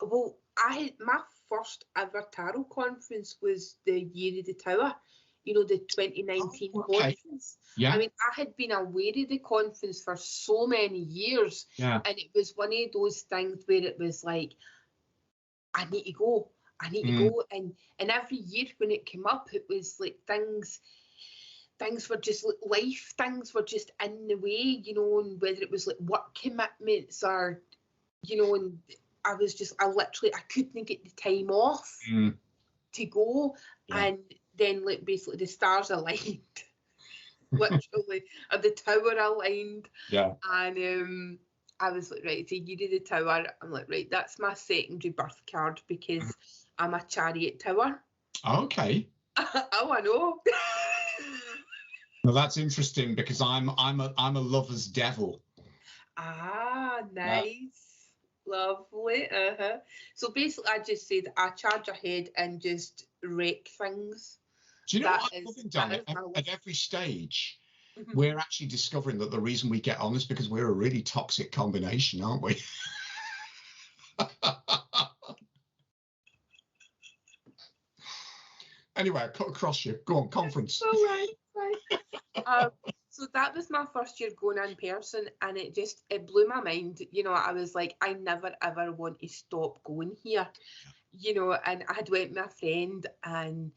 Well, my first ever tarot conference was the Year of the Tower, you know, the 2019 conference. Yeah. I mean, I had been aware of the conference for so many years, and it was one of those things where it was like, I need to go. I need to go. And every year when it came up, it was like things were just like life, things were just in the way, you know, and whether it was like work commitments or, you know, and I couldn't get the time off to go. Yeah. And then like basically the stars aligned. Literally, or the tower aligned. Yeah. And I was like, right, so you do the tower. I'm like, right, that's my secondary birth card because I'm a chariot tower. Okay. Oh, I know. Well, that's interesting because I'm a lover's devil. Ah, nice. Lovely. So basically I just said I charge ahead and just wreck things. Do you know That what I'm is- loving, that Dan? is my At every stage, Mhm. we're actually discovering that the reason we get on is because we're a really toxic combination, aren't we? Anyway, I cut across you. Go on, conference. All right. So that was my first year going in person, and it blew my mind. You know, I was like, I never ever want to stop going here. You know, and I had went with my friend, and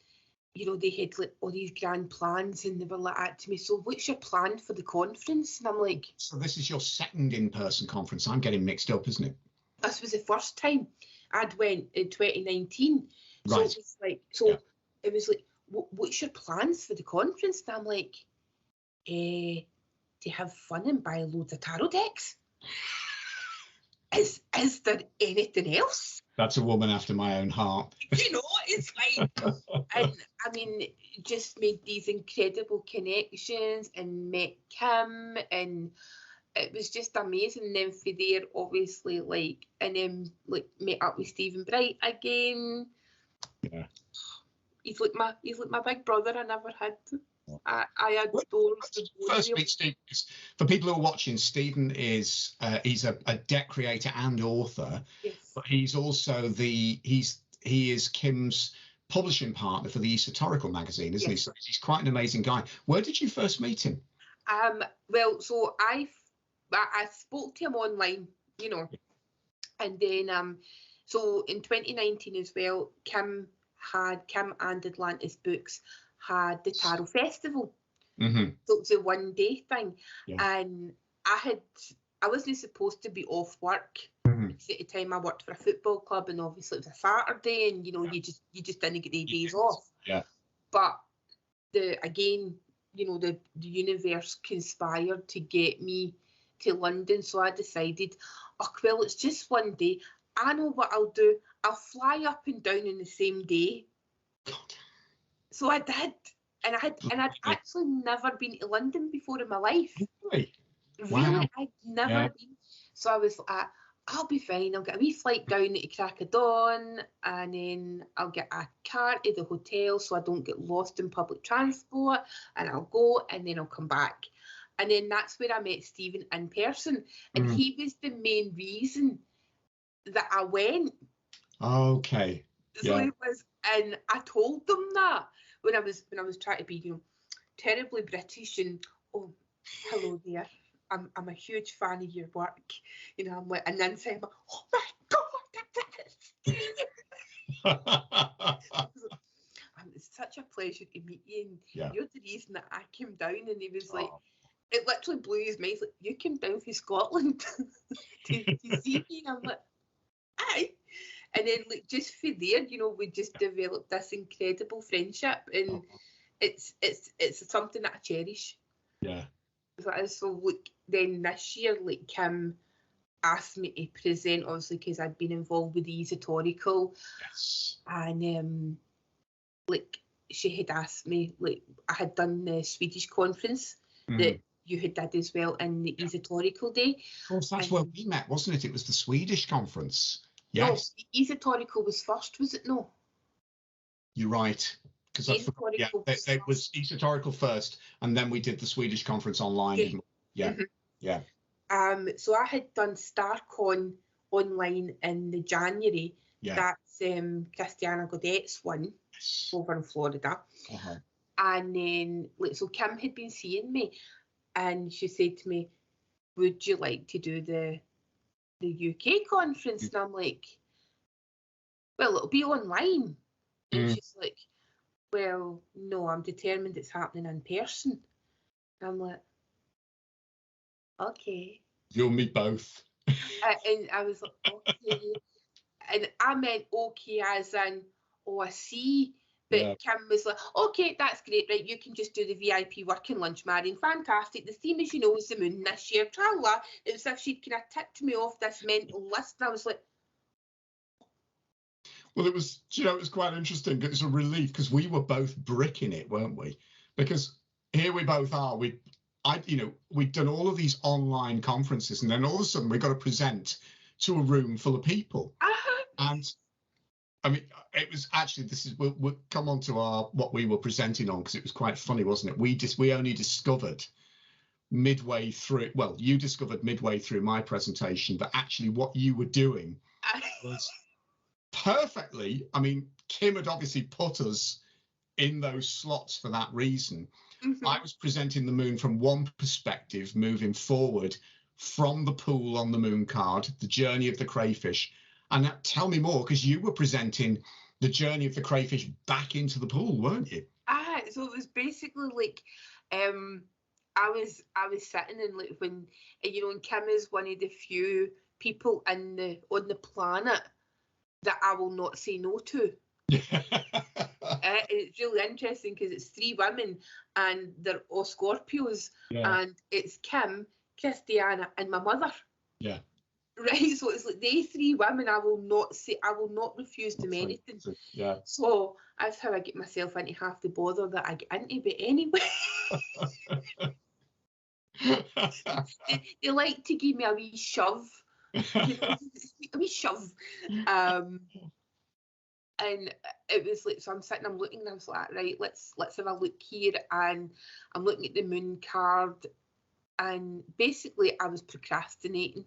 you know, they had like all these grand plans, and they were like that to me. So, what's your plan for the conference? And I'm like, So this is your second in-person conference. I'm getting mixed up, isn't it? this was the first time I'd went in 2019. So Right. it was like, Yeah. it was like, what's your plans for the conference? And I'm like, to have fun and buy loads of tarot decks. Is there anything else? That's a woman after my own heart. You know, it's like, and I mean, just made these incredible connections and met Kim, and it was just amazing. And then for there, obviously, like, and then like met up with Stephen Bright again. Yeah. He's like my big brother. I never had. I adore. First, meet Steve. For people who are watching, Stephen is he's a deck creator and author, Yes. but he's also he is Kim's publishing partner for the Esotoracle Magazine, isn't he? So he's quite an amazing guy. Where did you first meet him? Well, so I spoke to him online, you know, and then so in 2019 as well, Kim and Atlantis Books had the Tarot Festival. Mm-hmm. So it was a 1 day thing, Yeah. and I wasn't supposed to be off work. Mm-hmm. Because at the time I worked for a football club, and obviously it was a Saturday, and you know, you just didn't get the days off. Yeah. But again, you know, the universe conspired to get me to London, so I decided, oh well, it's just 1 day. I know what I'll do. I'll fly up and down in the same day. So I did, and I'd actually never been to London before in my life. Really? Really, I'd never been. So I was like, I'll be fine. I'll get a wee flight down to Crack of Dawn, and then I'll get a car to the hotel so I don't get lost in public transport, and I'll go, and then I'll come back. And then that's where I met Stephen in person, and he was the main reason that I went. Okay. So it was, and I told them that when I was trying to be, you know, terribly British, and oh, hello there, I'm a huge fan of your work, you know. I'm like, and then saying, oh my God, it's such a pleasure to meet you, and you're the reason that I came down. And he was like, it literally blew his mind. He's like, you came down from Scotland to see me, and I'm like, aye. And then like just for there, you know, we just developed this incredible friendship, and it's something that I cherish. Yeah. So like then this year, like Kim asked me to present, obviously because I'd been involved with the Esotoracle. Yes. And like she had asked me, like I had done the Swedish conference that you had did as well in the Esotoracle day. Of course, that's where we met, wasn't it? It was the Swedish conference. Yes. No, the Esotoracle was first, was it? No. You're right. Because it was Esotoracle first, and then we did the Swedish conference online. Yeah. So I had done StarCon online in the January. Yeah. That's Christiana Godet's one over in Florida. And then so Kim had been seeing me, and she said to me, would you like to do the UK conference? And I'm like, well, it'll be online. And she's like, well, no, I'm determined it's happening in person. And I'm like, okay. You'll meet both. And I was like, okay. And I meant okay as in, oh, I see. But Kim was like, okay, that's great, right? You can just do the VIP working lunch, Marion. Fantastic. The theme, as you know, is the moon this year. Tra-la. It was as if she'd kind of ticked me off this mental list. And I was like, well, it was, you know, it was quite interesting. It was a relief because we were both bricking it, weren't we? Because here we both are. We'd done all of these online conferences, and then all of a sudden we got to present to a room full of people. And I mean, it was actually, we'll come on to what we were presenting on, because it was quite funny, wasn't it? We only discovered midway through, well, you discovered midway through my presentation, but actually what you were doing was perfectly, I mean, Kim had obviously put us in those slots for that reason. I was presenting the moon from one perspective, moving forward from the pool on the moon card, the journey of the crayfish. And tell me more, because you were presenting the journey of the crayfish back into the pool, weren't you? So it was basically like, I was sitting in, like, when, you know, and Kim is one of the few people on the planet that I will not say no to. It's really interesting because it's 3 women and they're all Scorpios, and it's Kim, Christiana, and my mother. Yeah. Right, so it's like they 3 women I will not refuse them anything. Yeah. So that's how I get myself into half the bother that I get into. But anyway, they like to give me a wee shove, you know, a wee shove. And it was like, so I'm sitting, I'm looking, and I was like, right, let's have a look here, and I'm looking at the moon card, and basically I was procrastinating.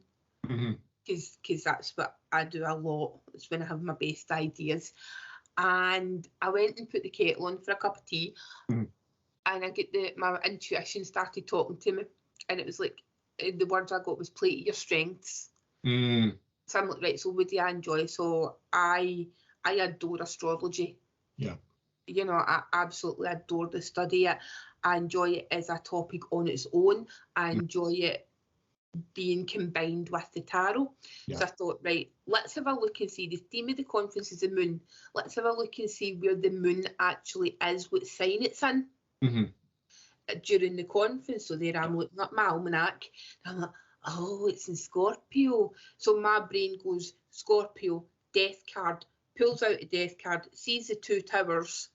Because that's what I do a lot. It's when I have my best ideas. And I went and put the kettle on for a cup of tea, and I get my intuition started talking to me, and it was like, the words I got was play to your strengths. So I'm like, right, so what do I enjoy? So I adore astrology. Yeah. You know, I absolutely adore the study it. I enjoy it as a topic on its own. I enjoy it being combined with the tarot. So I thought, right, let's have a look and see. The theme of the conference is the moon. Let's have a look and see where the moon actually is, what sign it's in during the conference. So there I'm looking at my almanac, and I'm like, oh, it's in Scorpio. So my brain goes, Scorpio, death card, pulls out a death card, sees the 2 towers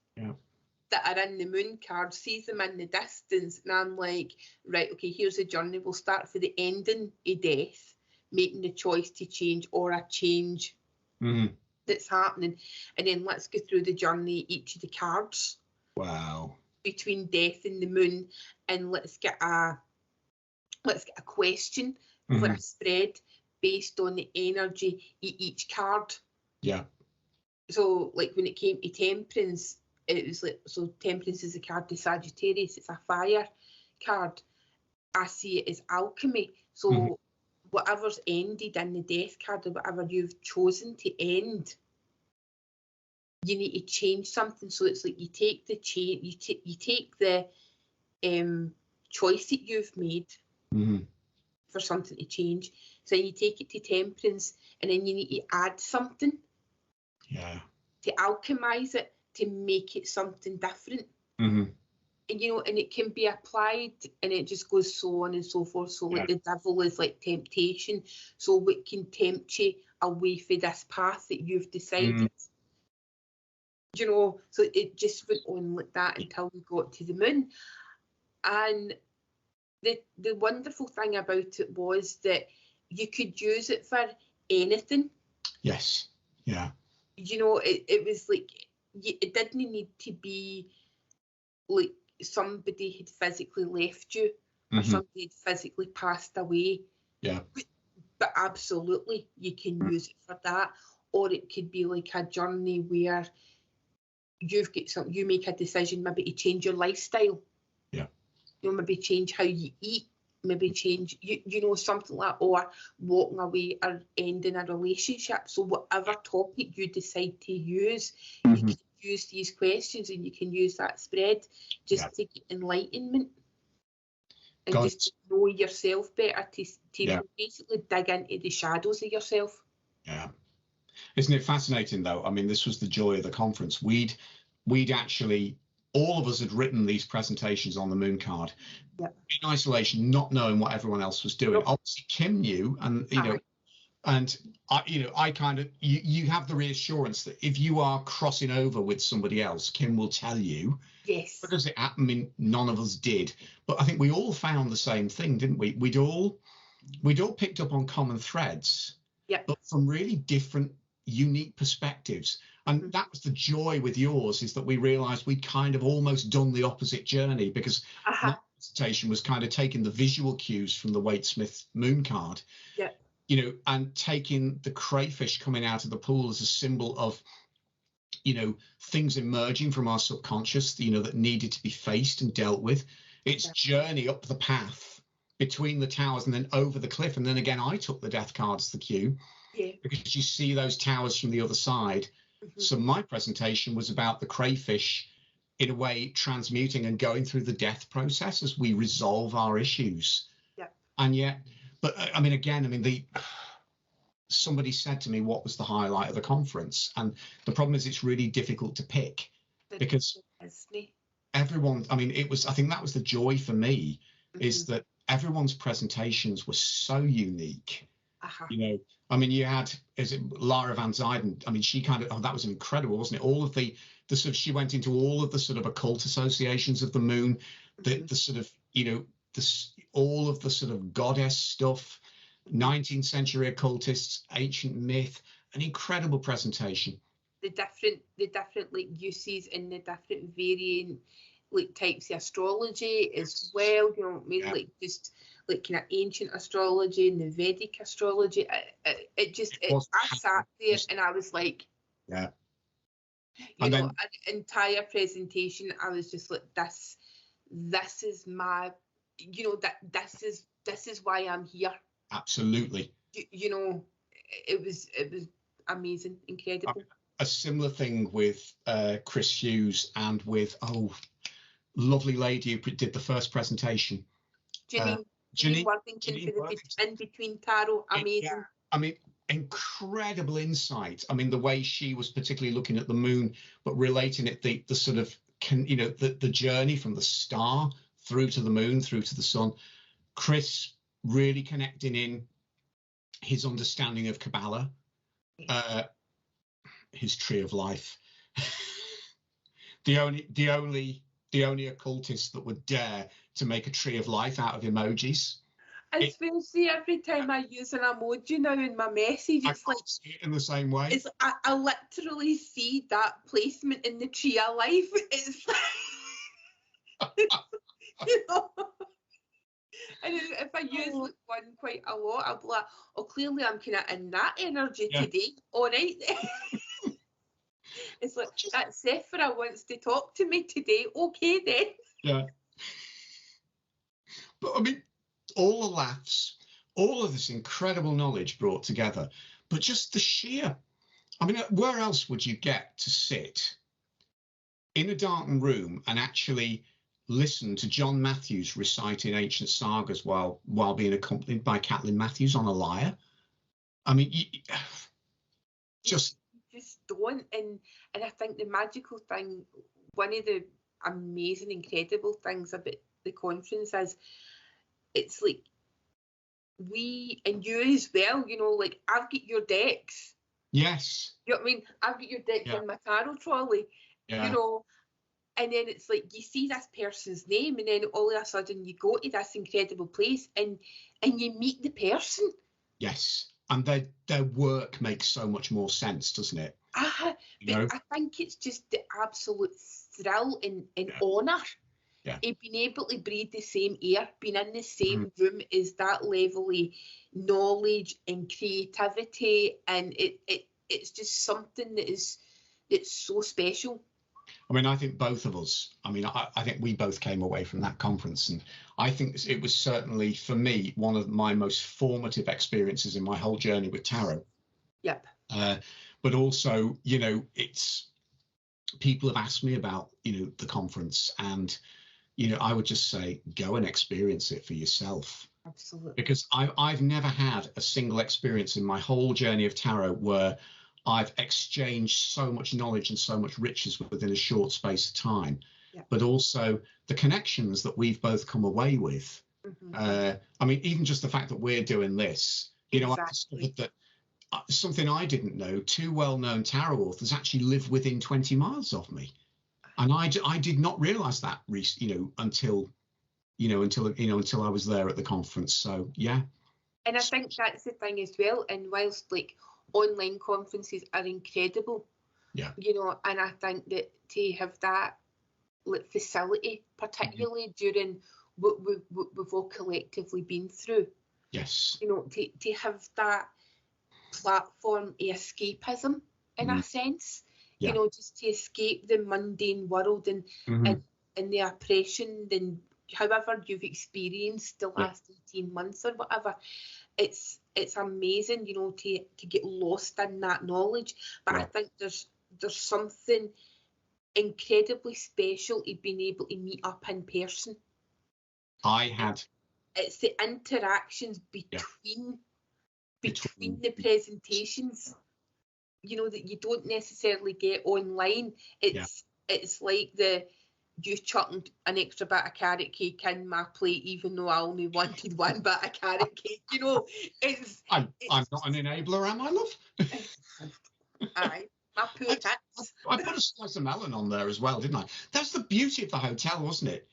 that are in the moon card, sees them in the distance, and I'm like, right, okay, here's the journey. We'll start for the ending of death, making the choice to change or a change that's happening, and then let's go through the journey, each of the cards. Wow. Between death and the moon, and let's get a question for a spread based on the energy of each card. Yeah. So, like, when it came to temperance, it was like, so temperance is a card to Sagittarius, it's a fire card. I see it as alchemy. So whatever's ended in the death card, or whatever you've chosen to end, you need to change something. So it's like you take the you take the choice that you've made for something to change. So you take it to temperance, and then you need to add something. Yeah. To alchemize it, to make it something different. And, you know, and it can be applied, and it just goes so on and so forth. So like the devil is like temptation. So what can tempt you away from this path that you've decided? You know, so it just went on like that until we got to the moon. And the wonderful thing about it was that you could use it for anything. Yes. Yeah. You know, it was like, it didn't need to be like somebody had physically left you or somebody had physically passed away. Yeah. But absolutely, you can use it for that. Or it could be like a journey where you've got you make a decision maybe to change your lifestyle. Yeah. You know, maybe change how you eat. maybe change, you know, something like, or walking away or ending a relationship. So whatever topic you decide to use, you can use these questions and you can use that spread just to get enlightenment and just to know yourself better, to basically dig into the shadows of yourself. Yeah. Isn't it fascinating though? I mean, this was the joy of the conference. We'd actually, all of us had written these presentations on the moon card in isolation, not knowing what everyone else was doing. Obviously Kim knew, and you know, and I kind of, you have the reassurance that if you are crossing over with somebody else, Kim will tell you. Yes. Because I mean, none of us did, but I think we all found the same thing, didn't we? We'd all picked up on common threads, but from really different, unique perspectives. And that was the joy with yours, is that we realized we'd kind of almost done the opposite journey, because my presentation was kind of taking the visual cues from the Waite-Smith moon card, you know, and taking the crayfish coming out of the pool as a symbol of, you know, things emerging from our subconscious, you know, that needed to be faced and dealt with. Its journey up the path between the towers and then over the cliff. And then again, I took the death card as the cue, because you see those towers from the other side. So my presentation was about the crayfish, in a way, transmuting and going through the death process as we resolve our issues. And yet, but I mean, again, I mean, somebody said to me, what was the highlight of the conference? And the problem is, it's really difficult to pick, because everyone, I mean, it was, I think that was the joy for me, is that everyone's presentations were so unique. You know, I mean, you had, is it Lara Van Zuyden? I mean, she kind of, oh, that was incredible, wasn't it? All of the sort of, she went into all of the sort of occult associations of the moon, the sort of, you know, all of the sort of goddess stuff, 19th century occultists, ancient myth, an incredible presentation. The different like uses and the different varying like types of astrology as well, you know what I mean? Like just like kind of ancient astrology and the Vedic astrology. I sat there and I was like, you know, an entire presentation, I was just like, this is my, you know, this is why I'm here. Absolutely. You know, it was amazing, incredible. A similar thing with Chris Hughes and with, lovely lady who did the first presentation. Janine Worthington for the In-Between Tarot, amazing. I mean, incredible insight. I mean, the way she was particularly looking at the moon, but relating it, the sort of, you know, the journey from the star through to the moon, through to the sun. Chris really connecting in his understanding of Kabbalah, his tree of life. the only occultist that would dare to make a tree of life out of emojis. Especially every time I use an emoji now in my message, it's like see it in the same way. It's I literally see that placement in the tree of life. It's like, you know. And if I use like one quite a lot, I'll be like, oh, clearly I'm kind of in that energy today. All right. It's like, that Sephira wants to talk to me today. Okay, then. Yeah. But I mean, all the laughs, all of this incredible knowledge brought together, but just the sheer, I mean, where else would you get to sit in a darkened room and actually listen to John Matthews reciting ancient sagas while being accompanied by Caitlin Matthews on a lyre? I mean, you just don't. And I think the magical thing, one of the amazing, incredible things about the conference is it's like we, and you as well, you know, like I've got your decks. Yes. You know what I mean? I've got your decks in my tarot trolley, you know, and then it's like you see this person's name and then all of a sudden you go to this incredible place and you meet the person. Yes. And their work makes so much more sense, doesn't it? You know? I think it's just the absolute thrill and honour of being able to breathe the same air, being in the same room, is that level of knowledge and creativity, and it's just something that is so special. I mean, I think both of us, I mean, I think we both came away from that conference, and I think it was certainly, for me, one of my most formative experiences in my whole journey with tarot. Yep. But also, you know, people have asked me about, you know, the conference, and, you know, I would just say, go and experience it for yourself. Absolutely. Because I've never had a single experience in my whole journey of tarot where I've exchanged so much knowledge and so much riches within a short space of time, but also the connections that we've both come away with. I mean, even just the fact that we're doing this, you know, I discovered that something I didn't know, 2 well-known tarot authors actually live within 20 miles of me. And I did not realize that, you know, until I was there at the conference. So, yeah. And I think that's the thing as well. And whilst like online conferences are incredible, you know, and I think that to have that like facility, particularly during what we've all collectively been through, you know, to have that platform of escapism in a sense, you know, just to escape the mundane world and the oppression and however you've experienced the last 18 months or whatever. It's amazing, you know, to get lost in that knowledge. But I think there's something incredibly special to being able to meet up in person. It's the interactions between the presentations, you know, that you don't necessarily get online. It's like you chucking an extra bit of carrot cake in my plate, even though I only wanted one bit of carrot cake. You know, I'm not an enabler, am I, love? Aye, my poor tits. I put a slice of melon on there as well, didn't I? That's the beauty of the hotel, wasn't it?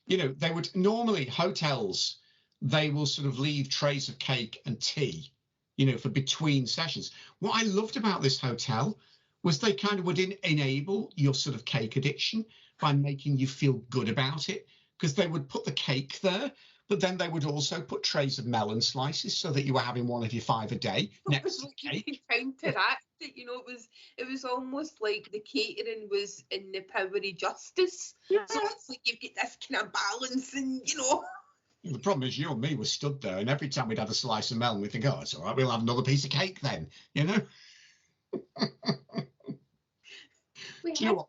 You know, they would normally, hotels, they will sort of leave trays of cake and tea, you know, for between sessions. What I loved about this hotel was they kind of would enable your sort of cake addiction by making you feel good about it, because they would put the cake there, but then they would also put trays of melon slices so that you were having one of your 5 a day next to the cake. You could counteract it, you know, it was almost like the catering was in the power of justice. So it's like you've got this kind of balance, and you know. The problem is, you and me were stood there, and every time we'd have a slice of melon, we'd think, oh, it's all right, we'll have another piece of cake then, you know. Do you know what?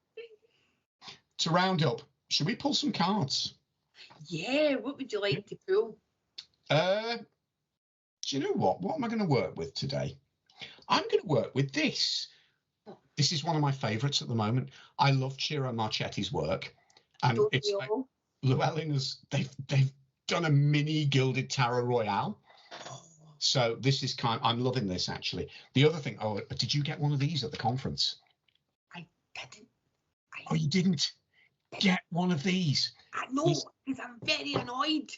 To round up, should we pull some cards? Yeah, what would you like to pull? Do you know what? What am I going to work with today? I'm going to work with this. This is one of my favourites at the moment. I love Ciro Marchetti's work, and it's like Llewellyn they've done a mini gilded tarot royale. So this is I'm loving this actually. The other thing, did you get one of these at the conference? I didn't. Oh, you didn't? Get one of these. I know, because I'm very annoyed.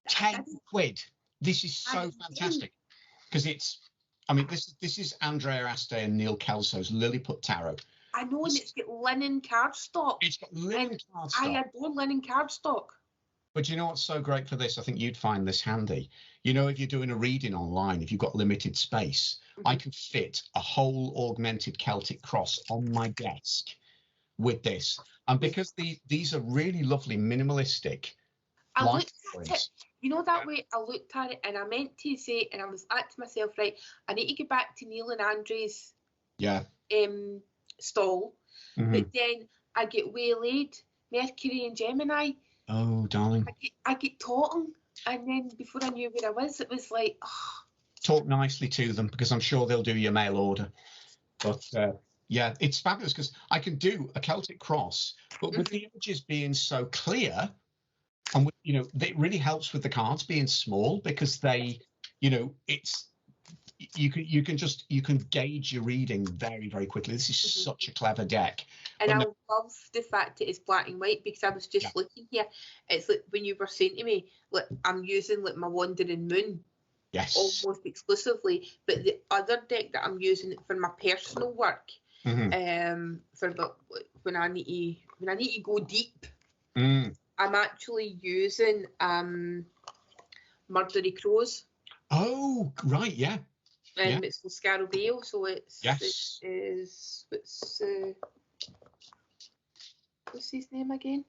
10 quid. This is so fantastic, because I mean, this is Andrea Aste and Neil Kelso's Lilliput Tarot. I know, and it's got linen cardstock. It's got linen cardstock. I adore linen cardstock. But you know what's so great for this? I think you'd find this handy. You know, if you're doing a reading online, if you've got limited space, I can fit a whole augmented Celtic cross on my desk with this. And because these are really lovely, minimalistic. I looked at it, you know, that way I looked at it and I meant to say, and I was like to myself, right, I need to get back to Neil and Andre's stall. But then I get waylaid, Mercury and Gemini. Oh, darling. I get talking, and then before I knew where I was, it was like, Talk nicely to them, because I'm sure they'll do your mail order. But yeah, it's fabulous, because I can do a Celtic cross, but with the images being so clear, and you know, it really helps with the cards being small, because they, you know, you can gauge your reading very, very quickly. This is such a clever deck. And I love the fact that it's black and white, because I was just looking here. It's like when you were saying to me, like, I'm using like my Wandering Moon, almost exclusively, but the other deck that I'm using for my personal work, for when I need to go deep, I'm actually using Murdery Crows. Oh, right, yeah. It's for Scarabeo, so it's What's his name again?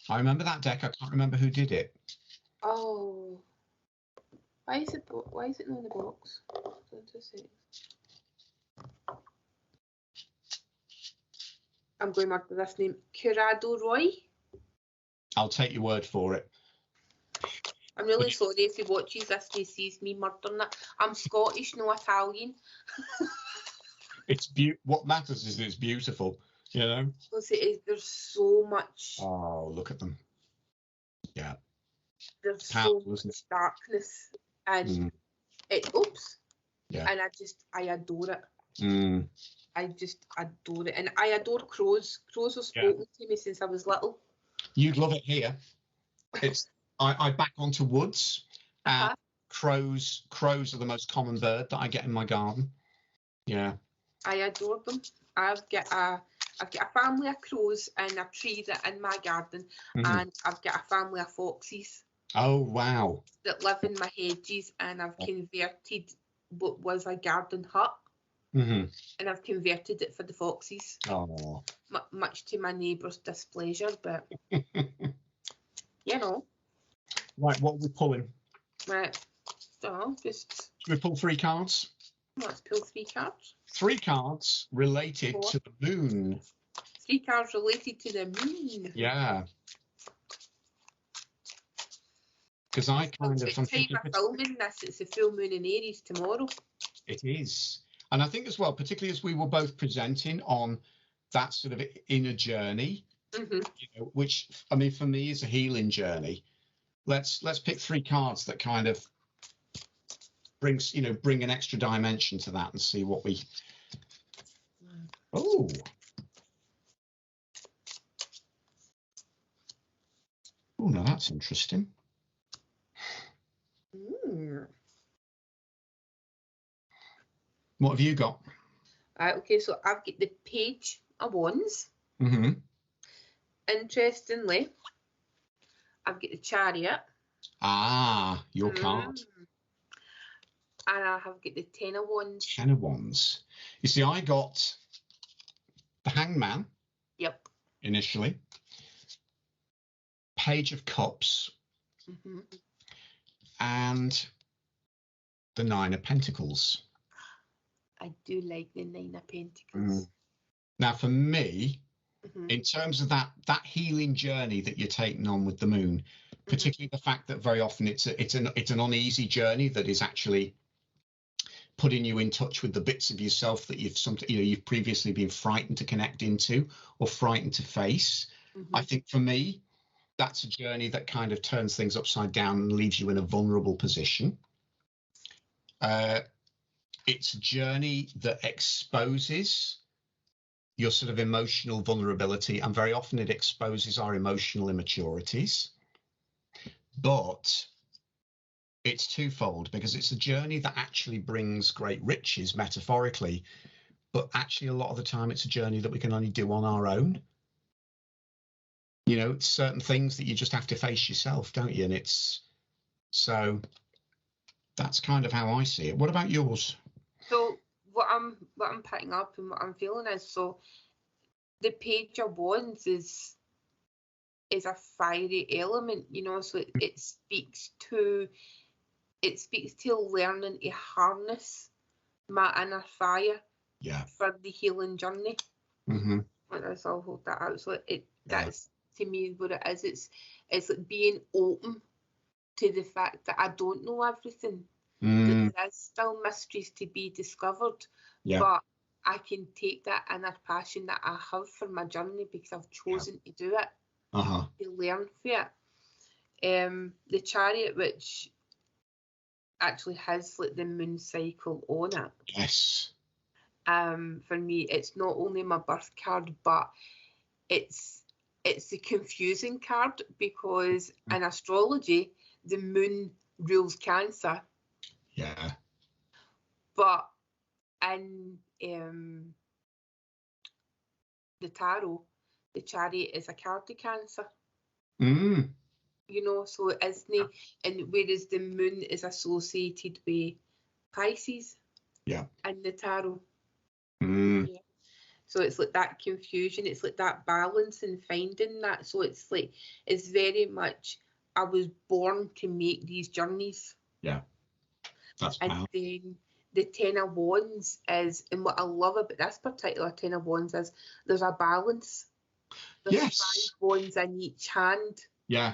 I remember that deck. I can't remember who did it. Oh, why is it not in the box? I'm going mad with this name. Curado Roy. I'll take your word for it. I'm really sorry if he watches this, he sees me murdering it. I'm Scottish, no Italian. It's what matters is it's beautiful, you know. There's so much. Oh, look at them. Yeah. There's so much darkness, and oops. Yeah. And I adore it. Mm. I just adore it, and I adore crows. Crows have spoken to me since I was little. You'd love it here. It's I back onto woods, and crows are the most common bird that I get in my garden. Yeah. I adore them. I've got a family of crows and a tree that in my garden, and I've got a family of foxes. Oh wow! That live in my hedges, and I've converted what was a garden hut, and I've converted it for the foxes. Oh. Much to my neighbour's displeasure, but you know. Right, what are we pulling? Right, so just. Should we pull 3 cards? Let's pull 3 cards. 3 cards related to the moon. 3 cards related to the moon. Yeah. Because I kind of... It's time of filming this, it's the full moon in Aries tomorrow. It is. And I think as well, particularly as we were both presenting on that sort of inner journey, you know, which, I mean, for me is a healing journey. Let's pick 3 cards that kind of bring an extra dimension to that and see what we... Oh. Oh, no, that's interesting. What have you got? Okay, so I've got the Page of Wands. Interestingly, I've got the Chariot. Ah, your card. And I have got the 10 of Wands. 10 of Wands. You see, I got the Hangman. Yep. Initially. Page of Cups. And the 9 of Pentacles. I do like the 9 of Pentacles. Now, for me, in terms of that healing journey that you're taking on with the moon, particularly the fact that very often it's an uneasy journey that is actually putting you in touch with the bits of yourself that you've previously been frightened to connect into or frightened to face. I think for me, that's a journey that kind of turns things upside down and leaves you in a vulnerable position. It's a journey that exposes your sort of emotional vulnerability, and very often it exposes our emotional immaturities. But it's twofold, because it's a journey that actually brings great riches metaphorically, but actually a lot of the time it's a journey that we can only do on our own. You know, certain things that you just have to face yourself, don't you? And so that's kind of how I see it. What about yours? So what I'm picking up and what I'm feeling is, so the Page of Wands is a fiery element, you know, so it speaks to learning to harness my inner fire for the healing journey. I'll hold that out. So that's to me what it is. It's like being open to the fact that I don't know everything. That there is still mysteries to be discovered, but I can take that inner passion that I have for my journey because I've chosen to do it, to learn for it. The Chariot, which actually has like the moon cycle on it. Yes. For me, it's not only my birth card, but it's the confusing card, because in astrology, the moon rules Cancer. Yeah. But in the tarot, the Chariot is a card of Cancer. You know, so isn't it? And whereas the moon is associated with Pisces. Yeah. In the tarot. So it's like that confusion, it's like that balance and finding that. So it's like, it's very much, I was born to make these journeys. Yeah, that's and powerful. then the Ten of Wands is, and what I love about this particular Ten of Wands is there's a balance. There's Yes. 5 wands in each hand. Yeah.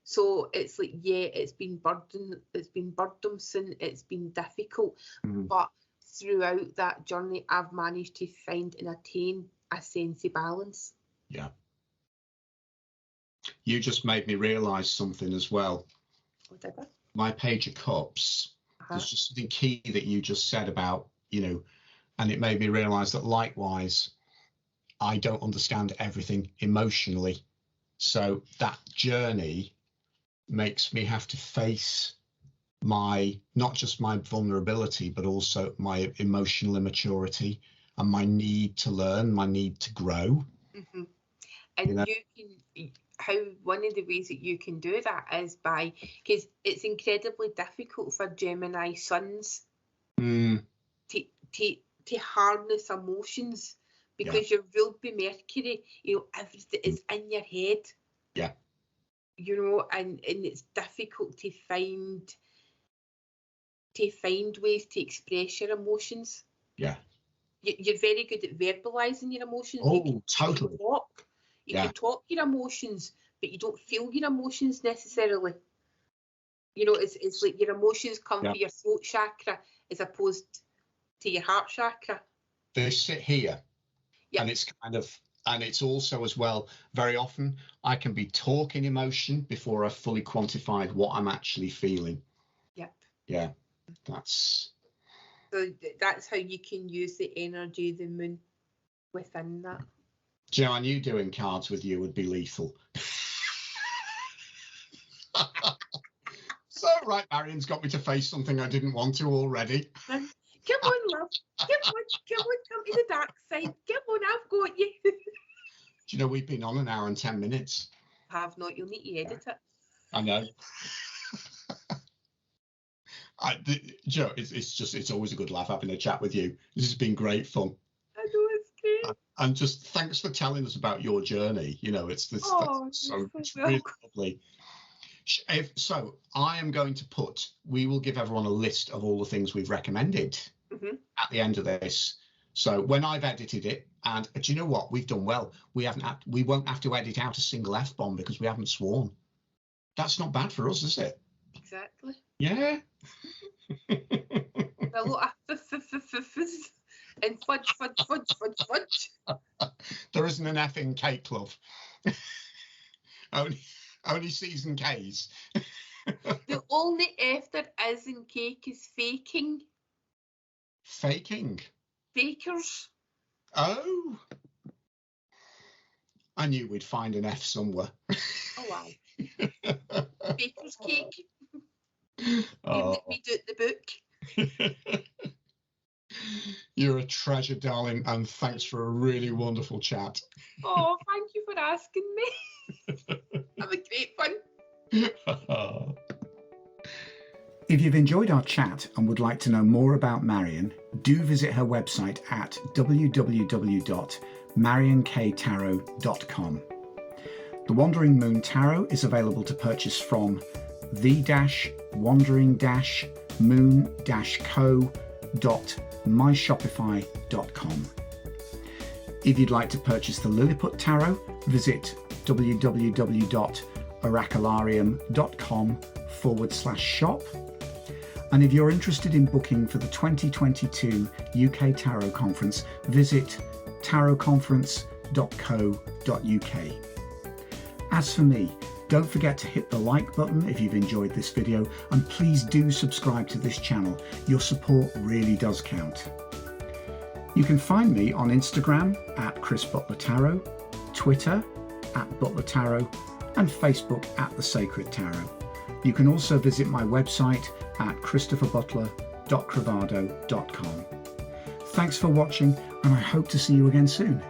So it's like, yeah, it's been burdensome, it's been difficult, but throughout that journey, I've managed to find and attain a sense of balance. Yeah. You just made me realise something as well. Whatever. My Page of Cups, there's just something key that you just said about, you know, and it made me realise that likewise, I don't understand everything emotionally. So that journey makes me have to face my, not just my vulnerability, but also my emotional immaturity and my need to learn, my need to grow. And you know? you can, one of the ways that you can do that is by, because it's incredibly difficult for Gemini suns to harness emotions, because you're ruled by Mercury, you know, everything is in your head. Yeah. You know, and it's difficult to find ways to express your emotions. Yeah. You're very good at verbalizing your emotions. Oh, totally. You can talk your emotions, but you don't feel your emotions necessarily. You know, it's like your emotions come from your throat chakra as opposed to your heart chakra. They sit here. And it's kind of, and it's also as well, very often I can be talking emotion before I've fully quantified what I'm actually feeling. Yep. Yeah, that's. So that's how you can use the energy of the moon within that. Do you know, I knew doing cards with you would be lethal. So, right, Marion's got me to face something I didn't want to already. Come on, love. Come to the dark side. Come on, I've got you. Do you know, we've been on an hour and 10 minutes. Have not, you'll need to edit it. I know. Joe, it's always a good laugh having a chat with you. This has been great fun. I know, it's great. And just thanks for telling us about your journey. You know, it's really lovely. So I am going to we will give everyone a list of all the things we've recommended at the end of this. So when I've edited it, and do you know what? We've done well. We won't have to edit out a single F-bomb because we haven't sworn. That's not bad for us, is it? Exactly. Yeah. A lot of and fudge. There isn't an F in cake, love. Only C's and K's. The only F there is in cake is faking. Faking? Fakers. Oh. I knew we'd find an F somewhere. Oh, wow. Baker's cake. Oh. We do it in the book. You're a treasure, darling, and thanks for a really wonderful chat. Oh, thank you for asking me. Have a great fun. If you've enjoyed our chat and would like to know more about Marion, do visit her website at www.marionktarot.com. The Wandering Moon Tarot is available to purchase from the-wandering-moon-co.myshopify.com. If you'd like to purchase the Lilliput Tarot, visit www.oracularium.com/shop. And if you're interested in booking for the 2022 UK Tarot Conference, visit tarotconference.co.uk. As for me, don't forget to hit the like button if you've enjoyed this video, and please do subscribe to this channel. Your support really does count. You can find me on Instagram at Chris Butler Tarot, Twitter at Butler Tarot, and Facebook at The Sacred Tarot. You can also visit my website at christopherbutler.cravado.com. Thanks for watching, and I hope to see you again soon.